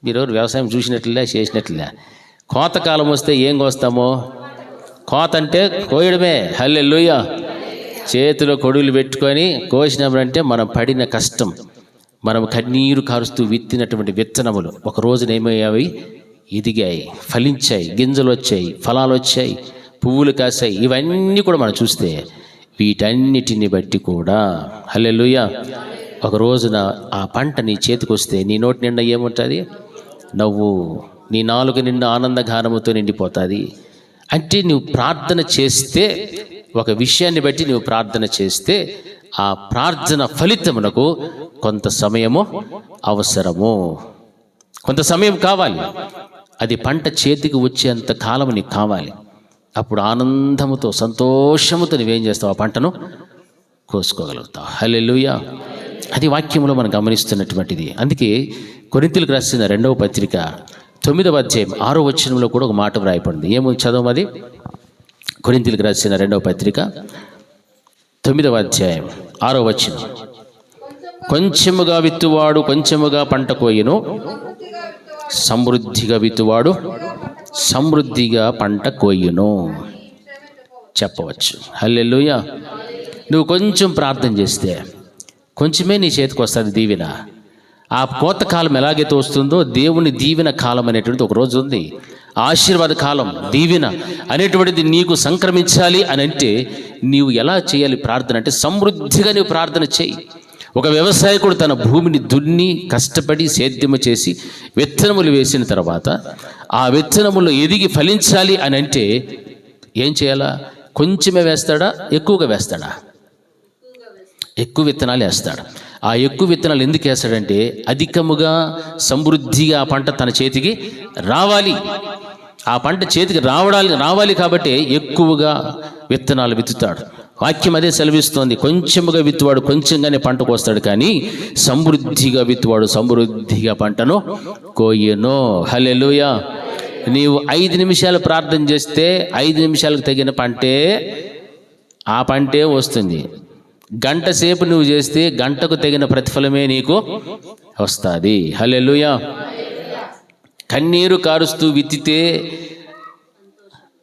మీరెవరు వ్యవసాయం చూసినట్లే చేసినట్లే. కోతకాలం వస్తే ఏం కోస్తామో? కోత అంటే కోయడమే. హల్లెలూయా. చేతిలో కొడుగులు పెట్టుకొని కోసినామంటే మనం పడిన కష్టం, మనం కన్నీరు కారుస్తూ విత్తినటువంటి విత్తనములు ఒక రోజున ఏమయ్యావి? ఎదిగాయి, ఫలించాయి, గింజలు వచ్చాయి, ఫలాలు వచ్చాయి, పువ్వులు కాసాయి. ఇవన్నీ కూడా మనం చూస్తే వీటన్నిటిని బట్టి కూడా హల్లెలూయా ఒక రోజున ఆ పంట నీ చేతికి వస్తే నీ నోటి నిండా ఏముంటుంది? నవ్వు. నీ నాలుక నిండా ఆనందగానముతో నిండిపోతుంది. అంటే నువ్వు ప్రార్థన చేస్తే, ఒక విషయాన్ని బట్టి నువ్వు ప్రార్థన చేస్తే ఆ ప్రార్థన ఫలితమునకు కొంత సమయము అవసరము, కొంత సమయం కావాలి. అది పంట చేతికి వచ్చేంత కాలం నీకు కావాలి. అప్పుడు ఆనందముతో సంతోషముతో నువ్వేం చేస్తావు? ఆ పంటను కోసుకోగలుగుతావు. హల్లెలూయా. అది వాక్యంలో మనం గమనిస్తున్నటువంటిది. అందుకే కొరింథీయులకు రాసిన 2వ పత్రిక 9వ అధ్యాయం 6వ వచనంలో కూడా ఒక మాట వ్రాయబడింది. ఏమో చదవం అది. కొరింథీయులకు రాసిన 2వ పత్రిక 9వ అధ్యాయం 6వ వచనం. కొంచెముగా విత్తువాడు కొంచెముగా పంట కోయును, సమృద్ధిగా విత్తువాడు సమృద్ధిగా పంట కోయును చెప్పవచ్చు. హల్లెలూయా. నువ్వు కొంచెం ప్రార్థన చేస్తే కొంచెమే నీ చేతికి వస్తుంది దీవెన. ఆ కోత కాలం ఎలాగైతే వస్తుందో దేవుని దీవెన కాలం అనేటువంటిది ఒక రోజు ఉంది. ఆశీర్వాద కాలం, దీవెన అనేటువంటిది నీకు సంక్రమించాలి అని అంటే నీవు ఎలా చేయాలి ప్రార్థన? అంటే సమృద్ధిగా నీవు ప్రార్థన చేయి. ఒక వ్యవసాయకుడు తన భూమిని దున్ని కష్టపడి సేద్యము చేసి విత్తనములు వేసిన తర్వాత ఆ విత్తనములు ఎదిగి ఫలించాలి అని అంటే ఏం చేయాలా? కొంచెమే వేస్తాడా? ఎక్కువగా వేస్తాడా? ఎక్కువ విత్తనాలు వేస్తాడు. ఆ ఎక్కువ విత్తనాలు ఎందుకు వేస్తాడంటే అధికముగా సమృద్ధిగా ఆ పంట తన చేతికి రావాలి. ఆ పంట చేతికి రావాలి కాబట్టి ఎక్కువగా విత్తనాలు విత్తుతాడు. వాక్యం అదే సెలవిస్తోంది. కొంచెముగా విత్తువాడు కొంచెంగానే పంటకు వస్తాడు, కానీ సమృద్ధిగా విత్తువాడు సమృద్ధిగా పంటను కోయను. హల్లెలూయా. నీవు 5 నిమిషాలు ప్రార్థన చేస్తే 5 నిమిషాలకు తగిన ఆ పంటే వస్తుంది. గంట సేపు నువ్వు చేస్తే గంటకు తగిన ప్రతిఫలమే నీకు వస్తుంది. హల్లెలూయా. కన్నీరు కారుస్తూ విత్తితే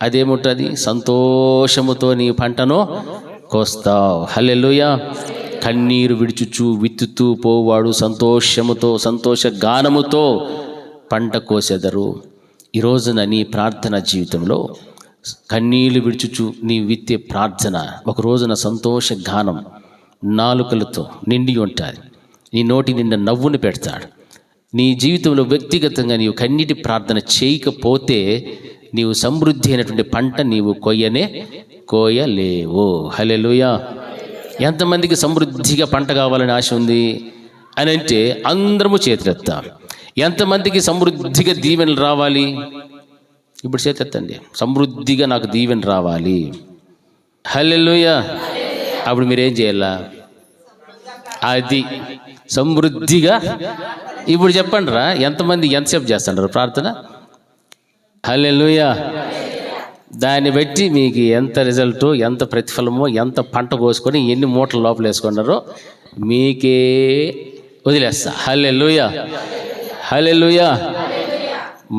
అదేముంటుంది? సంతోషముతో నీ పంటను కోస్తావు. హల్లెలూయా. కన్నీరు విడుచుచు విత్తుతూ పోవాడు సంతోషముతో సంతోష గానముతో పంట కోసెదరు. ఈ రోజున నీ ప్రార్థన జీవితంలో కన్నీళ్లు విడుచుచు నీ విత్తే ప్రార్థన ఒక రోజున సంతోష గానం నాలుకలతో నిండి ఉంటుంది. నీ నోటి నిండా నవ్వుని పెడతాడు. నీ జీవితంలో వ్యక్తిగతంగా నీవు కన్నీటి ప్రార్థన చేయకపోతే నీవు సమృద్ధి అయినటువంటి పంట నీవు కోయలేవు. హల్లెలూయా. ఎంతమందికి సమృద్ధిగా పంట కావాలని ఆశ ఉంది అని అంటే అందరము చేతులెత్తాం. ఎంతమందికి సమృద్ధిగా దీవెనలు రావాలి? ఇప్పుడు చేతులెత్తండి. సమృద్ధిగా నాకు దీవెన రావాలి. హల్లెలూయా. అప్పుడు మీరేం చేయాలా? అది సమృద్ధిగా. ఇప్పుడు చెప్పండి రా, ఎంతమంది ఎంతసేపు చేస్తుంటారు ప్రార్థన? హల్లెలూయా. దాన్ని బట్టి మీకు ఎంత రిజల్ట్, ఎంత ప్రతిఫలమో, ఎంత పంట కోసుకొని ఎన్ని మూటలు లోపల వేసుకున్నారో మీకే వదిలేస్తా. హల్లెలూయా, హల్లెలూయా.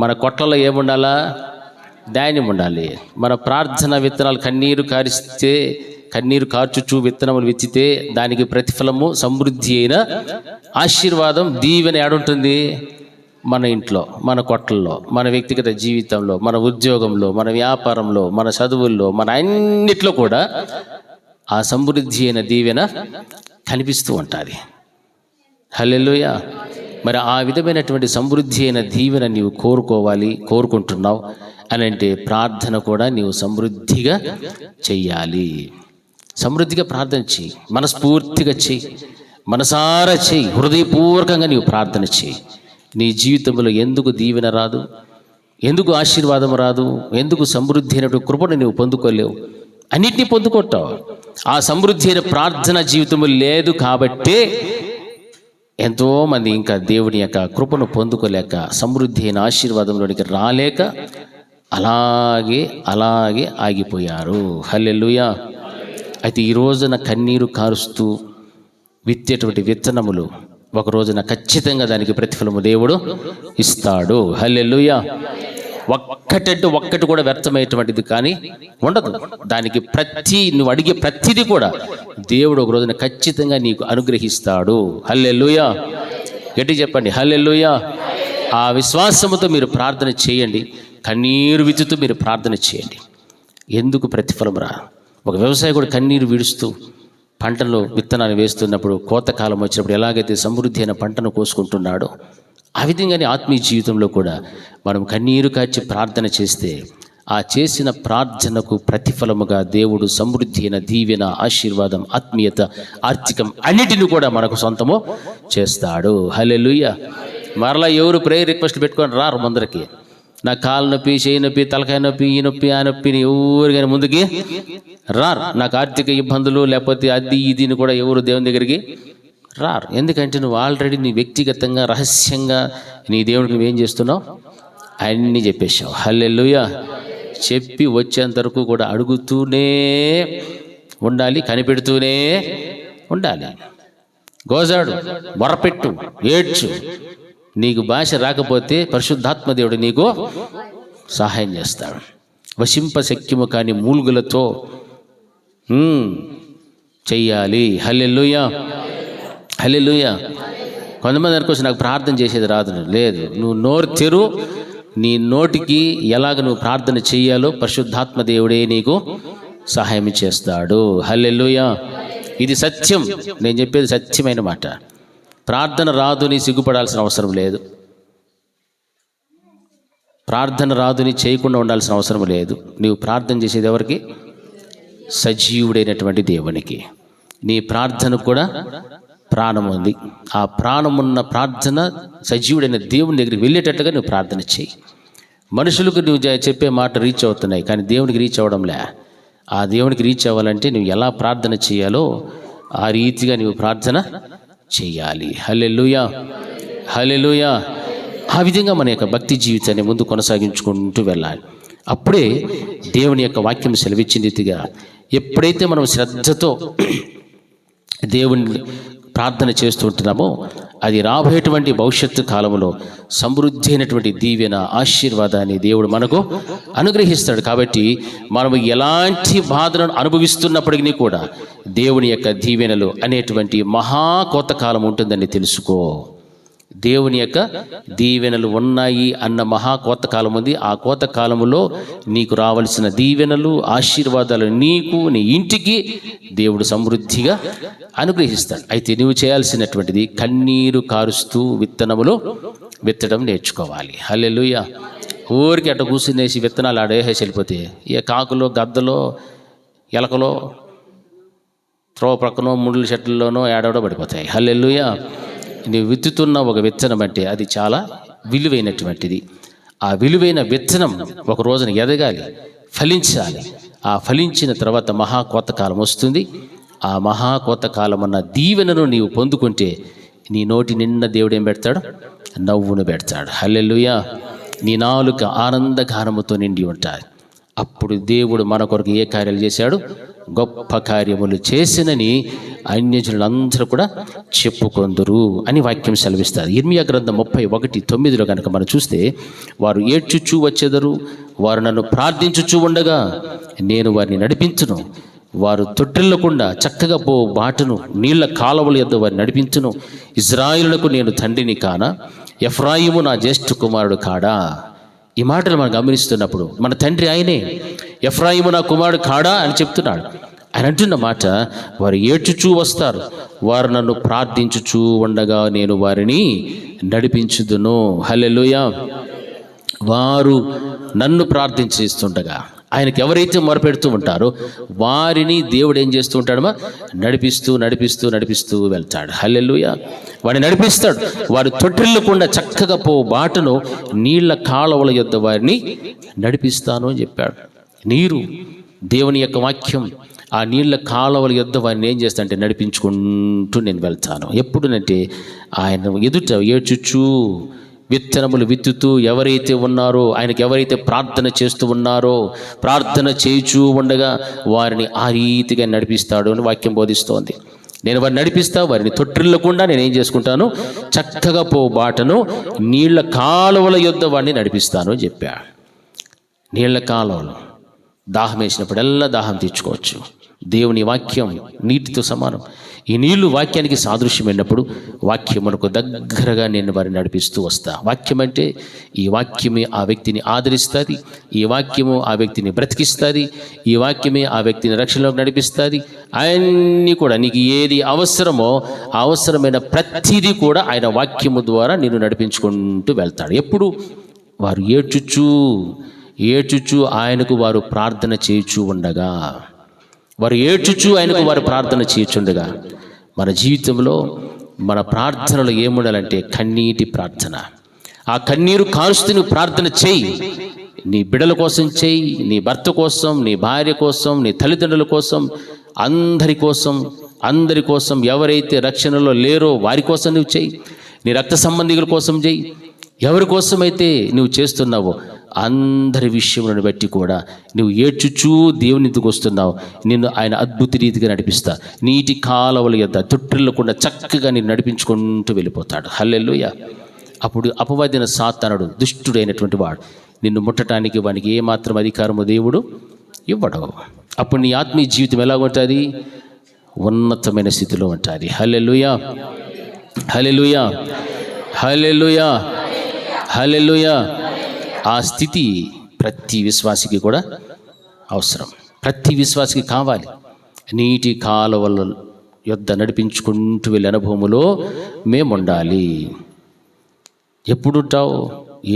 మన కొట్లలో ఏముండాలా? ధాన్యం ఉండాలి. మన ప్రార్థన విత్తనాలు కన్నీరు కార్చుచు విత్తనములు విత్తితే దానికి ప్రతిఫలము సమృద్ధి అయిన ఆశీర్వాదం, దీవెన ఏడుంటుంది? మన ఇంట్లో, మన కొట్లలో, మన వ్యక్తిగత జీవితంలో, మన ఉద్యోగంలో, మన వ్యాపారంలో, మన చదువుల్లో, మన అన్నిట్లో కూడా ఆ సమృద్ధి అయిన దీవెన కనిపిస్తూ ఉంటుంది. హల్లెలూయా. మరి ఆ విధమైనటువంటి సమృద్ధి అయిన దీవెన నీవు కోరుకుంటున్నావు అని అంటే ప్రార్థన కూడా నీవు సమృద్ధిగా చెయ్యాలి. సమృద్ధిగా ప్రార్థన చేయి, మనస్ఫూర్తిగా చేయి, మనసారా చేయి, హృదయపూర్వకంగా నీవు ప్రార్థన చేయి. నీ జీవితంలో ఎందుకు దీవెన రాదు, ఎందుకు ఆశీర్వాదం రాదు, ఎందుకు సమృద్ధి అయినటువంటి కృపను నువ్వు పొందుకోలేవు? అన్నిటినీ పొందుకుంటావు. ఆ సమృద్ధి అయిన ప్రార్థన జీవితము లేదు కాబట్టే ఎంతోమంది ఇంకా దేవుని యొక్క కృపను పొందుకోలేక, సమృద్ధి అయిన ఆశీర్వాదంలోనికి రాలేక అలాగే ఆగిపోయారు. హల్లెలూయా. అయితే ఈ రోజున కన్నీరు కారుస్తూ విత్తేటువంటి విత్తనములు ఒక రోజున ఖచ్చితంగా దానికి ప్రతిఫలము దేవుడు ఇస్తాడు. హల్లెలూయా. ఒక్కటి కూడా వ్యర్థమయ్యేటువంటిది కానీ ఉండదు. దానికి నువ్వు అడిగే ప్రతిదీ కూడా దేవుడు ఒక రోజున ఖచ్చితంగా నీకు అనుగ్రహిస్తాడు. హల్లెలూయా. గట్టి చెప్పండి హల్లెలూయా. ఆ విశ్వాసముతో మీరు ప్రార్థన చేయండి, కన్నీరు విత్తుతూ మీరు ప్రార్థన చేయండి. ఎందుకు ప్రతిఫలం రా? ఒక వ్యవసాయకుడు కన్నీరు విడుస్తూ పంటలో విత్తనాలు వేస్తున్నప్పుడు, కోతకాలం వచ్చినప్పుడు ఎలాగైతే సమృద్ధి అయిన పంటను కోసుకుంటున్నాడో, ఆ విధంగానే ఆత్మీయ జీవితంలో కూడా మనం కన్నీరు కార్చి ప్రార్థన చేస్తే ఆ చేసిన ప్రార్థనకు ప్రతిఫలముగా దేవుడు సమృద్ధి అయిన దీవెన, ఆశీర్వాదం, ఆత్మీయత, ఆర్థికం అన్నిటిని కూడా మనకు సొంతము చేస్తాడు. హల్లెలూయా. మరలా ఎవరు ప్రేయర్ రిక్వెస్ట్ పెట్టుకొని రారు ముందరికి. నా కాలు నొప్పి, చేయి నొప్పి, తలకాయ నొప్పి, ఈ నొప్పి, ఆ నొప్పిని ఎవరు కానీ ముందుకి రారు. నాకు ఆర్థిక ఇబ్బందులు లేకపోతే అది ఇదిని కూడా ఎవరు దేవుని దగ్గరికి రారు. ఎందుకంటే నువ్వు ఆల్రెడీ నీ వ్యక్తిగతంగా రహస్యంగా నీ దేవుడికి నువ్వేం చేస్తున్నావు అన్నీ చెప్పేశావు. హల్లెలూయా. చెప్పి వచ్చేంత వరకు కూడా అడుగుతూనే ఉండాలి, కనిపెడుతూనే ఉండాలి. గోజాడు, మొరపెట్టు, ఏడ్చు. నీకు భాష రాకపోతే పరిశుద్ధాత్మ దేవుడు నీకు సహాయం చేస్తాడు. వశింపశక్యము కాని మూలుగులతో చెయ్యాలి. హల్లెలూయా. హల్లెలూయా. కొంతమంది అనుకోవచ్చు నాకు ప్రార్థన చేసేది రాదు. లేదు, నువ్వు నోరు తెరు. నీ నోటికి ఎలాగ నువ్వు ప్రార్థన చెయ్యాలో పరిశుద్ధాత్మ దేవుడే నీకు సహాయం చేస్తాడు. హల్లెలూయా. ఇది సత్యం, నేను చెప్పేది సత్యమైన మాట. ప్రార్థన రాదు నీ సిగ్గుపడాల్సిన అవసరం లేదు. ప్రార్థన రాదు నీ చేయకుండా ఉండాల్సిన అవసరం లేదు. నీవు ప్రార్థన చేసేది ఎవరికి? సజీవుడైనటువంటి దేవునికి. నీ ప్రార్థనకు కూడా ప్రాణం ఉంది. ఆ ప్రాణమున్న ప్రార్థన సజీవుడైన దేవుని దగ్గరికి వెళ్ళేటట్టుగా నువ్వు ప్రార్థన చేయి. మనుషులకు నువ్వు చెప్పే మాట రీచ్ అవుతున్నాయి, కానీ దేవునికి రీచ్ అవ్వడంలే. ఆ దేవునికి రీచ్ అవ్వాలంటే నువ్వు ఎలా ప్రార్థన చేయాలో ఆ రీతిగా నువ్వు ప్రార్థన చేయాలి. హల్లెలూయా. హల్లెలూయా. ఆ విధంగా మన యొక్క భక్తి జీవితాన్ని ముందు కొనసాగించుకుంటూ వెళ్ళాలి. అప్పుడే దేవుని యొక్క వాక్యం సెలవిచ్చిన రీతిగా ఎప్పుడైతే మనం శ్రద్ధతో దేవుని ప్రార్థన చేస్తూ ఉంటున్నామో అది రాబోయేటువంటి భవిష్యత్తు కాలంలో సమృద్ధి అయినటువంటి దీవెన, ఆశీర్వాదాన్ని దేవుడు మనకు అనుగ్రహిస్తాడు. కాబట్టి మనము ఎలాంటి బాధలను అనుభవిస్తున్నప్పటికీ కూడా దేవుని యొక్క దీవెనలు అనేటువంటి మహా కోతకాలం ఉంటుందని తెలుసుకో. దేవుని యొక్క దీవెనలు ఉన్నాయి అన్న మహా కోతకాలం ఉంది. ఆ కోతకాలములో నీకు రావాల్సిన దీవెనలు, ఆశీర్వాదాలు నీకు, నీ ఇంటికి దేవుడు సమృద్ధిగా అనుగ్రహిస్తాడు. అయితే నువ్వు చేయాల్సినటువంటిది కన్నీరు కారుస్తూ విత్తనములు విత్తడం నేర్చుకోవాలి. హల్లెలూయా. ఊరికి అట్ట కూర్చునేసి విత్తనాలు ఆడేసి వెళ్ళిపోతే ఇక కాకులో, గద్దలో, ఎలకలో, త్రోవ ప్రక్కనో, ముళ్ళ చెట్లలోనో ఏడాడో పడిపోతాయి. హల్లెలూయా. నువ్వు విత్తుతున్న ఒక విత్తనం అంటే అది చాలా విలువైనటువంటిది. ఆ విలువైన విత్తనం ఒక రోజున ఎదగాలి, ఫలించాలి. ఆ ఫలించిన తర్వాత మహా కోతకాలం వస్తుంది. ఆ మహా కోతకాలం అన్న దీవెనను నీవు పొందుకుంటే నీ నోటి నిండా దేవుడు ఏం పెడతాడు? నవ్వును పెడతాడు. హల్లెలూయా. నీ నాలుక ఆనందగానముతో నిండి ఉంటాయి. అప్పుడు దేవుడు మన కొరకు ఏ కార్యాలు చేశాడు? గొప్ప కార్యములు చేసినని అన్యజనులందరూ కూడా చెప్పుకొందురు అని వాక్యం సెలవిస్తారు. ఇర్మియా గ్రంథం 31:9 కనుక మనం చూస్తే, వారు ఏడ్చుచూ వచ్చెదరు, వారు నన్ను ప్రార్థించుచూ ఉండగా నేను వారిని నడిపించును. వారు తొట్టిల్లకుండా చక్కగా పో బాటను, నీళ్ల కాలువల యొద్ద వారిని నడిపించును. ఇజ్రాయేలునకు నేను తండ్రిని కానా? ఎఫ్రాయిము నా జ్యేష్ఠ కుమారుడు కాడా? ఈ మాటలు మనం గమనిస్తున్నప్పుడు మన తండ్రి ఆయనే. ఎఫ్రాయిము నా కుమారుడు కాడా అని చెప్తున్నాడు. ఆయన అంటున్న మాట, వారు ఏడ్చుచూ వస్తారు, వారు నన్ను ప్రార్థించుచూ ఉండగా నేను వారిని నడిపించుదును. హల్లెలూయా. వారు నన్ను ప్రార్థించేస్తుండగా ఆయనకి ఎవరైతే మొరపెడుతూ ఉంటారో వారిని దేవుడు ఏం చేస్తూ ఉంటాడమ్మా? నడిపిస్తూ నడిపిస్తూ నడిపిస్తూ వెళ్తాడు. హల్లెలూయా. వాడిని నడిపిస్తాడు. వారు తొట్టిల్లకుండా చక్కగా పో బాటను నీళ్ల కాలువల యొద్ద వారిని నడిపిస్తాను అని చెప్పాడు. నీరు, దేవుని యొక్క వాక్యం, ఆ నీళ్ల కాలువల యొద్ద వారిని ఏం చేస్తా అంటే నడిపించుకుంటూ నేను వెళ్తాను. ఎప్పుడునంటే ఆయన ఎదుట ఏడ్చుచూ విత్తనములు విత్తుతూ ఎవరైతే ఉన్నారో, ఆయనకి ఎవరైతే ప్రార్థన చేస్తూ ఉన్నారో, ప్రార్థన చేయుచూ ఉండగా వారిని ఆ రీతిగా నడిపిస్తాడు అని వాక్యం బోధిస్తోంది. నేను వారిని నడిపిస్తా, వారిని తొట్టిల్లకుండా నేను ఏం చేసుకుంటాను? చక్కగా పో బాటను నీళ్ల కాలువల యొద్ద వారిని నడిపిస్తాను అని చెప్పాడు. నీళ్ల కాలువలు, దాహం వేసినప్పుడల్లా దాహం తీర్చుకోవచ్చు. దేవుని వాక్యం నీటితో సమానం. ఈ నీళ్లు వాక్యానికి సాదృశ్యమైనప్పుడు వాక్యమునకు దగ్గరగా నేను వారిని నడిపిస్తూ వస్తా. వాక్యం అంటే ఈ వాక్యమే ఆ వ్యక్తిని ఆదరిస్తుంది, ఈ వాక్యము ఆ వ్యక్తిని బ్రతికిస్తుంది, ఈ వాక్యమే ఆ వ్యక్తిని రక్షణలోకి నడిపిస్తుంది. ఆయన్ని కూడా నీకు ఏది అవసరమో ఆ అవసరమైన ప్రతిదీ కూడా ఆయన వాక్యము ద్వారా నిన్ను నడిపించుకుంటూ వెళ్తాడు. ఎప్పుడు? వారు ఏడ్చుచూ ఆయనకు వారు ప్రార్థన చేయుచూ ఉండగా, వారు ప్రార్థన చేయుచుండగా. మన జీవితంలో మన ప్రార్థనలు ఏముండాలంటే కన్నీటి ప్రార్థన. ఆ కన్నీరు కారుస్తూ నువ్వు ప్రార్థన చేయి. నీ బిడ్డల కోసం చేయి, నీ భర్త కోసం, నీ భార్య కోసం, నీ తల్లిదండ్రుల కోసం, అందరి కోసం ఎవరైతే రక్షణలో లేరో వారి కోసం నువ్వు చేయి. నీ రక్త సంబంధికుల కోసం చేయి. ఎవరి కోసమైతే నువ్వు చేస్తున్నావో అందరి విషయములను బట్టి కూడా నువ్వు ఏడ్చుచూ దేవుని ఎదుగుకు వస్తున్నావు. నిన్ను ఆయన అద్భుత రీతిగా నడిపిస్తా. నీటి కాలువల యొద్ద తొట్టిల్లకుండా చక్కగా నిన్ను నడిపించుకుంటూ వెళ్ళిపోతాడు. హల్లెలూయా. అప్పుడు అపవాదిన సాతానుడు, దుష్టుడైనటువంటి వాడు, నిన్ను ముట్టడానికి వానికి ఏమాత్రం అధికారము దేవుడు ఇవ్వడు. అప్పుడు నీ ఆత్మీయ జీవితం ఎలా ఉంటుంది? ఉన్నతమైన స్థితిలో ఉంటుంది. హల్లెలూయా, హల్లెలూయా, హల్లెలూయా, హల్లెలూయా. ఆ స్థితి ప్రతి విశ్వాసికి కూడా అవసరం. ప్రతి విశ్వాసికి కావాలి. నీటి కాలువల యొద్ద నడిపించుకుంటూ వెళ్ళే అనుభవములో మేము ఉండాలి. ఎప్పుడుంటావు?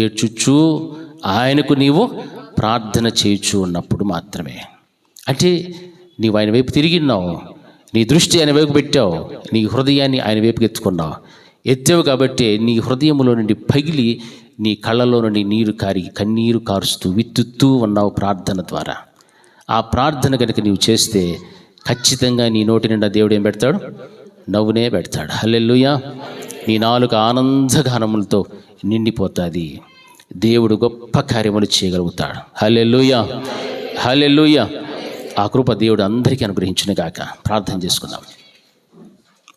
ఏడ్చుచూ ఆయనకు నీవు ప్రార్థన చేయుచూ ఉన్నప్పుడు మాత్రమే. అంటే నీవు ఆయన వైపు తిరిగినావు, నీ దృష్టి ఆయన వైపు పెట్టావు, నీ హృదయాన్ని ఆయన వైపుకి ఎత్తావు కాబట్టి నీ హృదయంలో నుండి పగిలి నీ కళ్ళలో నుండి కన్నీరు కారుస్తూ విత్తుతూ ఉన్నావు ప్రార్థన ద్వారా. ఆ ప్రార్థన కనుక నీవు చేస్తే ఖచ్చితంగా నీ నోటి నిండా దేవుడు ఏం పెడతాడు? నవ్వునే పెడతాడు. హల్లెలూయా. నీ నాలుక ఆనందగానములతో నిండిపోతుంది. దేవుడు గొప్ప కార్యములు చేయగలుగుతాడు. హల్లెలూయా, హల్లెలూయా. ఆ కృప దేవుడు అందరికీ అనుగ్రహించును గాక. ప్రార్థన చేసుకుందాం.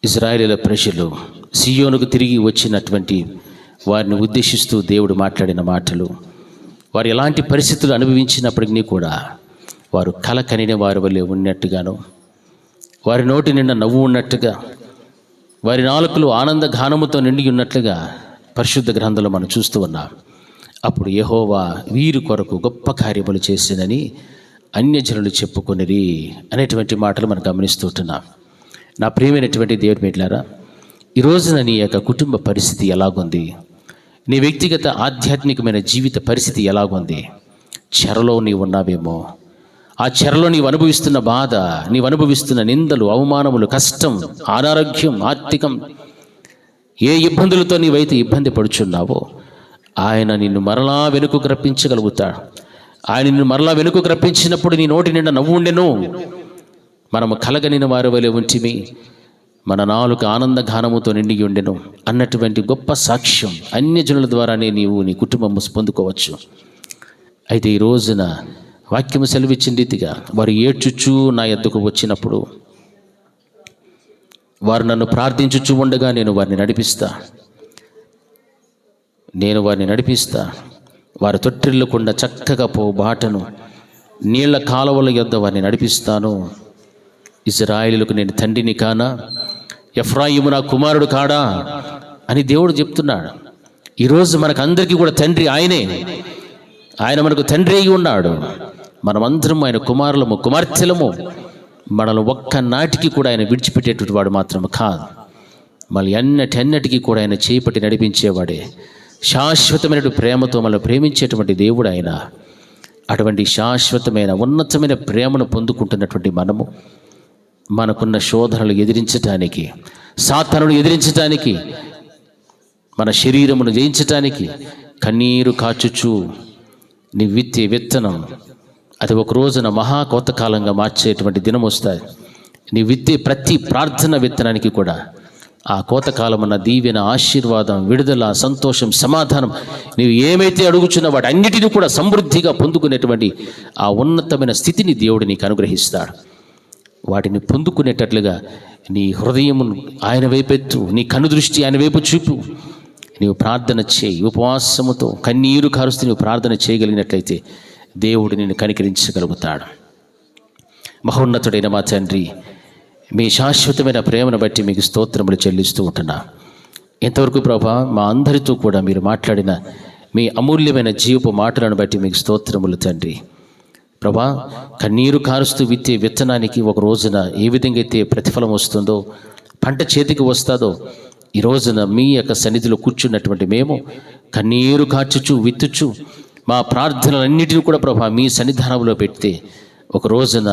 ఇశ్రాయేలీయుల ప్రజలు సియోనుకు తిరిగి వచ్చినటువంటి వారిని ఉద్దేశిస్తూ దేవుడు మాట్లాడిన మాటలు, వారు ఎలాంటి పరిస్థితులు అనుభవించినప్పటికీ కూడా వారు కల కనిన వారి వల్లే ఉన్నట్టుగాను, వారి నోటి నిండా నవ్వు ఉన్నట్టుగా, వారి నాలుకలు ఆనంద గానముతో నిండి ఉన్నట్లుగా పరిశుద్ధ గ్రంథంలో మనం చూస్తూ ఉన్నాం. అప్పుడు యెహోవా వీరి కొరకు గొప్ప కార్యములు చేసినని అన్యజనులు చెప్పుకొనిరి అనేటువంటి మాటలు మనం గమనిస్తుంటున్నాం. నా ప్రియమైనటువంటి దేవుని బిడ్డలారా, ఈ రోజున నీ యొక్క కుటుంబ పరిస్థితి ఎలాగుంది? నీ వ్యక్తిగత ఆధ్యాత్మికమైన జీవిత పరిస్థితి ఎలాగుంది? చెరలో నీవు ఉన్నావేమో. ఆ చెరలో నీవు అనుభవిస్తున్న బాధ, నీవు అనుభవిస్తున్న నిందలు, అవమానములు, కష్టం, అనారోగ్యం, ఆర్థికం, ఏ ఇబ్బందులతో నీవైతే ఇబ్బంది పడుచున్నావో ఆయన నిన్ను మరలా వెనుకకు రప్పించగలుగుతాడు. ఆయన నిన్ను మరలా వెనుకకు రప్పించినప్పుడు నీ నోటి నిండా నవ్వు ఉండెను. మనము కలగనిన వారి వలె ఉంటిమి, మన నాలుక ఆనంద గానముతో నిండి ఉండెను అన్నటువంటి గొప్ప సాక్ష్యం అన్యజనుల ద్వారానే నీవు నీ కుటుంబం పొందుకోవచ్చు. అయితే ఈ రోజున వాక్యము సెలవిచ్చిన రీతిగా వారు ఏడ్చుచూ నా యొద్దకు వచ్చినప్పుడు, వారు నన్ను ప్రార్థించుచూ ఉండగా నేను వారిని నడిపిస్తా. వారు తొట్టిల్లకుండా చక్కగా పో బాటను నీళ్ల కాలువల యొద్ద వారిని నడిపిస్తాను. ఇశ్రాయేలులకు నేను తండ్రిని కానా? ఎఫ్రాయిము నా కుమారుడు కాడా అని దేవుడు చెప్తున్నాడు. ఈరోజు మనకందరికీ కూడా తండ్రి ఆయనే. ఆయన మనకు తండ్రి అయి ఉన్నాడు. మనమందరం ఆయన కుమారులము, కుమార్తెలము. మనల్ని ఒక్క నాటికి కూడా ఆయన విడిచిపెట్టేటువంటి వాడు మాత్రం కాదు. మళ్ళీ ఎన్నటికి కూడా ఆయన చేపట్టి నడిపించేవాడే. శాశ్వతమైన ప్రేమతో మనల్ని ప్రేమించేటువంటి దేవుడు ఆయన. అటువంటి శాశ్వతమైన ఉన్నతమైన ప్రేమను పొందుకుంటున్నటువంటి మనము మనకున్న శోధనలు ఎదిరించటానికి, సాతానును ఎదిరించటానికి, మన శరీరమును జయించటానికి కన్నీరు కాచుచు నీ విత్తే విత్తనం అది ఒక రోజున మహా కోతకాలంగా మార్చేటువంటి దినం వస్తుంది. నీ విత్తే ప్రతి ప్రార్థన విత్తనానికి కూడా ఆ కోతకాలమున్న దీవెన, ఆశీర్వాదం, విడుదల, సంతోషం, సమాధానం నీవు ఏమైతే అడుగుచున్నా వాటి అన్నిటిని కూడా సమృద్ధిగా పొందుకునేటువంటి ఆ ఉన్నతమైన స్థితిని దేవుడు నీకు అనుగ్రహిస్తాడు. వాటిని పొందుకునేటట్లుగా నీ హృదయమును ఆయన వైపెత్తు, నీ కనుదృష్టి ఆయన వైపు చూపు. నీవు ప్రార్థన చేయి, ఉపవాసముతో కన్నీరు కారుస్తూ నీవు ప్రార్థన చేయగలిగినట్లయితే దేవుడు నిన్ను కనికరించగలుగుతాడు. మహోన్నతుడైన మా తండ్రి, మీ శాశ్వతమైన ప్రేమను బట్టి మీకు స్తోత్రములు చెల్లిస్తూ ఉంటున్నా. ఇంతవరకు ప్రభా మా అందరితో కూడా మీరు మాట్లాడిన మీ అమూల్యమైన జీవపు మాటలను బట్టి మీకు స్తోత్రములు తండ్రి. ప్రభా, కన్నీరు కారుస్తూ విత్తే విత్తనానికి ఒక రోజున ఏ విధంగా అయితే ప్రతిఫలం వస్తుందో, పంట చేతికి వస్తుందో, ఈ రోజున మీ యొక్క సన్నిధిలో కూర్చున్నటువంటి మేము కన్నీరు కార్చుచు విత్తుచు మా ప్రార్థనలన్నిటిని కూడా ప్రభా మీ సన్నిధానంలో పెడితే ఒక రోజున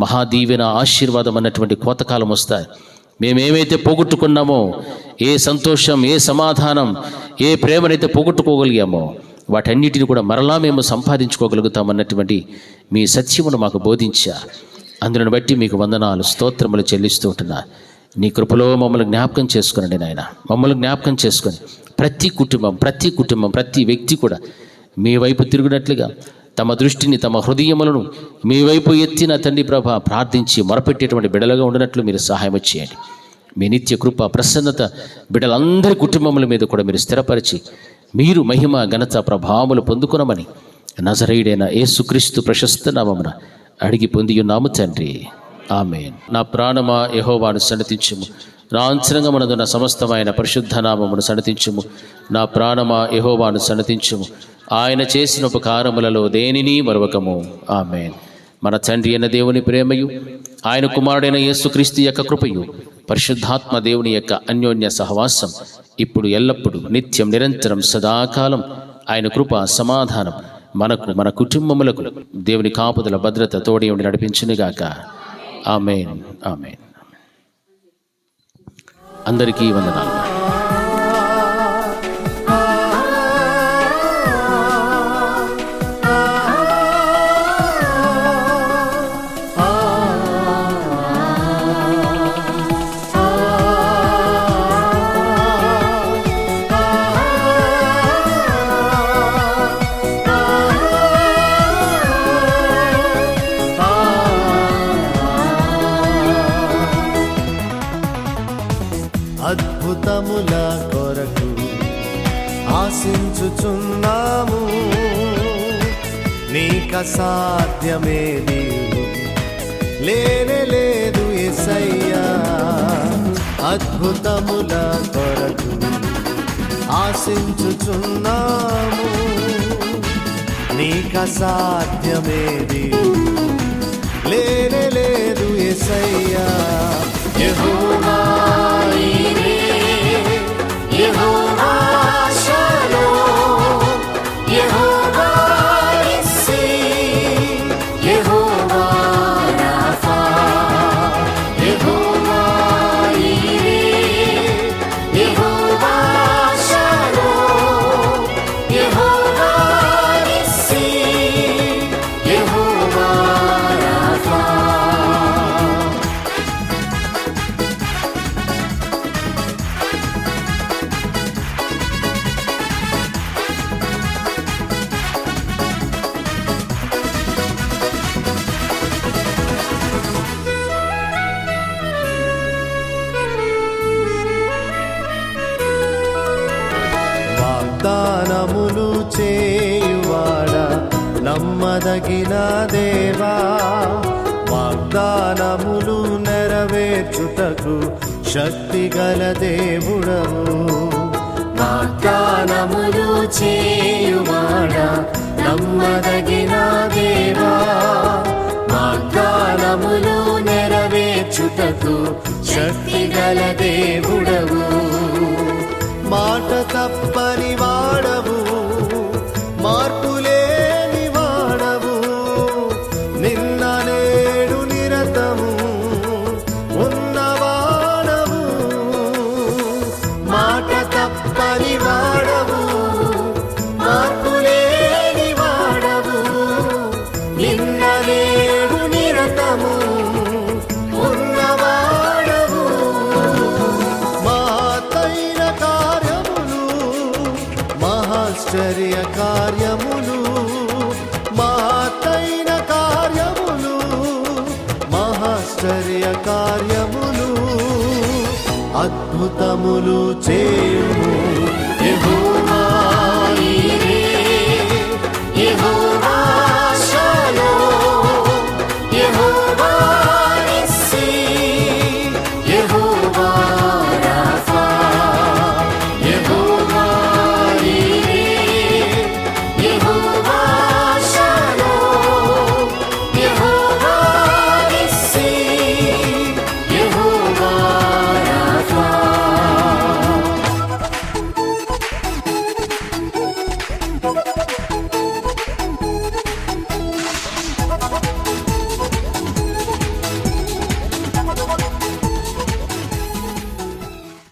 మహాదీవెన, ఆశీర్వాదం అన్నటువంటి కోతకాలం వస్తాయి. మేమేమైతే పోగొట్టుకున్నామో, ఏ సంతోషం, ఏ సమాధానం, ఏ ప్రేమనైతే పోగొట్టుకోగలిగామో వాటన్నిటిని కూడా మరలా మేము సంపాదించుకోగలుగుతామన్నటువంటి మీ సత్యమును మాకు బోధించా. అందును బట్టి మీకు వందనాలు, స్తోత్రములు చెల్లిస్తూ ఉంటున్నా. నీ కృపలో మమ్మల్ని జ్ఞాపకం చేసుకునండి నాయన. మమ్మల్ని జ్ఞాపకం చేసుకొని ప్రతి కుటుంబం ప్రతి వ్యక్తి కూడా మీ వైపు తిరుగునట్లుగా తమ దృష్టిని, తమ హృదయములను మీ వైపు ఎత్తిన తండ్రి ప్రభ ప్రార్థించి మొరపెట్టేటువంటి బిడలుగా ఉండినట్లు మీరు సహాయం చేయండి. మీ నిత్య కృప, ప్రసన్నత బిడ్డలందరి కుటుంబముల మీద కూడా మీరు స్థిరపరిచి మీరు మహిమ, ఘనత, ప్రభావములు పొందుకునమని నజరేయుడైన యేసుక్రీస్తు ప్రశస్త నామమున అడిగి పొందియున్నాము తండ్రి, ఆమేన్. నా ప్రాణమా యెహోవాను సన్నతించుము, నా అంతరంగమునందున్న సమస్తమైన పరిశుద్ధ నామమును సన్నతించుము. నా ప్రాణమా యెహోవాను సన్నతించుము, ఆయన చేసిన ఉపకారములలో దేనిని మరవకము. ఆమేన్. మన తండ్రి అయిన దేవుని ప్రేమయు, ఆయన కుమారుడైన యేసుక్రీస్తు యొక్క కృపయు, పరిశుద్ధాత్మ దేవుని యొక్క అన్యోన్య సహవాసం ఇప్పుడు ఎల్లప్పుడూ నిత్యం నిరంతరం సదాకాలం ఆయన కృప, సమాధానం మనకు, మన కుటుంబములకు దేవుని కాపుదల, భద్రత తోడి ఉండి నడిపించునుగాక. ఆమేన్, ఆమేన్. అందరికీ వందనాలు. అద్భుతముల కొరకు ఆశించుచున్నాము, నీకసాధ్యమేది లేనే లేదు యేసయ్యా. అద్భుతముల కొరకు ఆశించుచున్నాము, నీకసాధ్యమేది లేనే లేదు యేసయ్యా. యెహోవా ఈరే, యెహోవా షలోమ్, యెహోవా నిస్సి, యెహోవా రాఫా, యెహోవా ఈరే, యెహోవా షలోమ్, యెహోవా నిస్సి, యెహోవా రాఫా. వాగ్దానములు చేయువాడా, నమ్మదగిన దేవా, వాగ్దానములు నెరవేర్చుటకు శక్తిగల దేవుడవు. వాగ్దానములు చేయువాడా, నమ్మదగిన దేవా, వాగ్దానములు నెరవేర్చుటకు శక్తిగల దేవుడవు. మాట తప్పని వాడవు, మార్పులేని వాడవు, కార్యములు, మహత్తైన కార్యములు, మహాశ్చర్య కార్యములు, అద్భుతములు చేయుము యెహోవా ఈరే, యెహోవా షాలోమ్, యెహోవా నిస్సీ, యెహోవా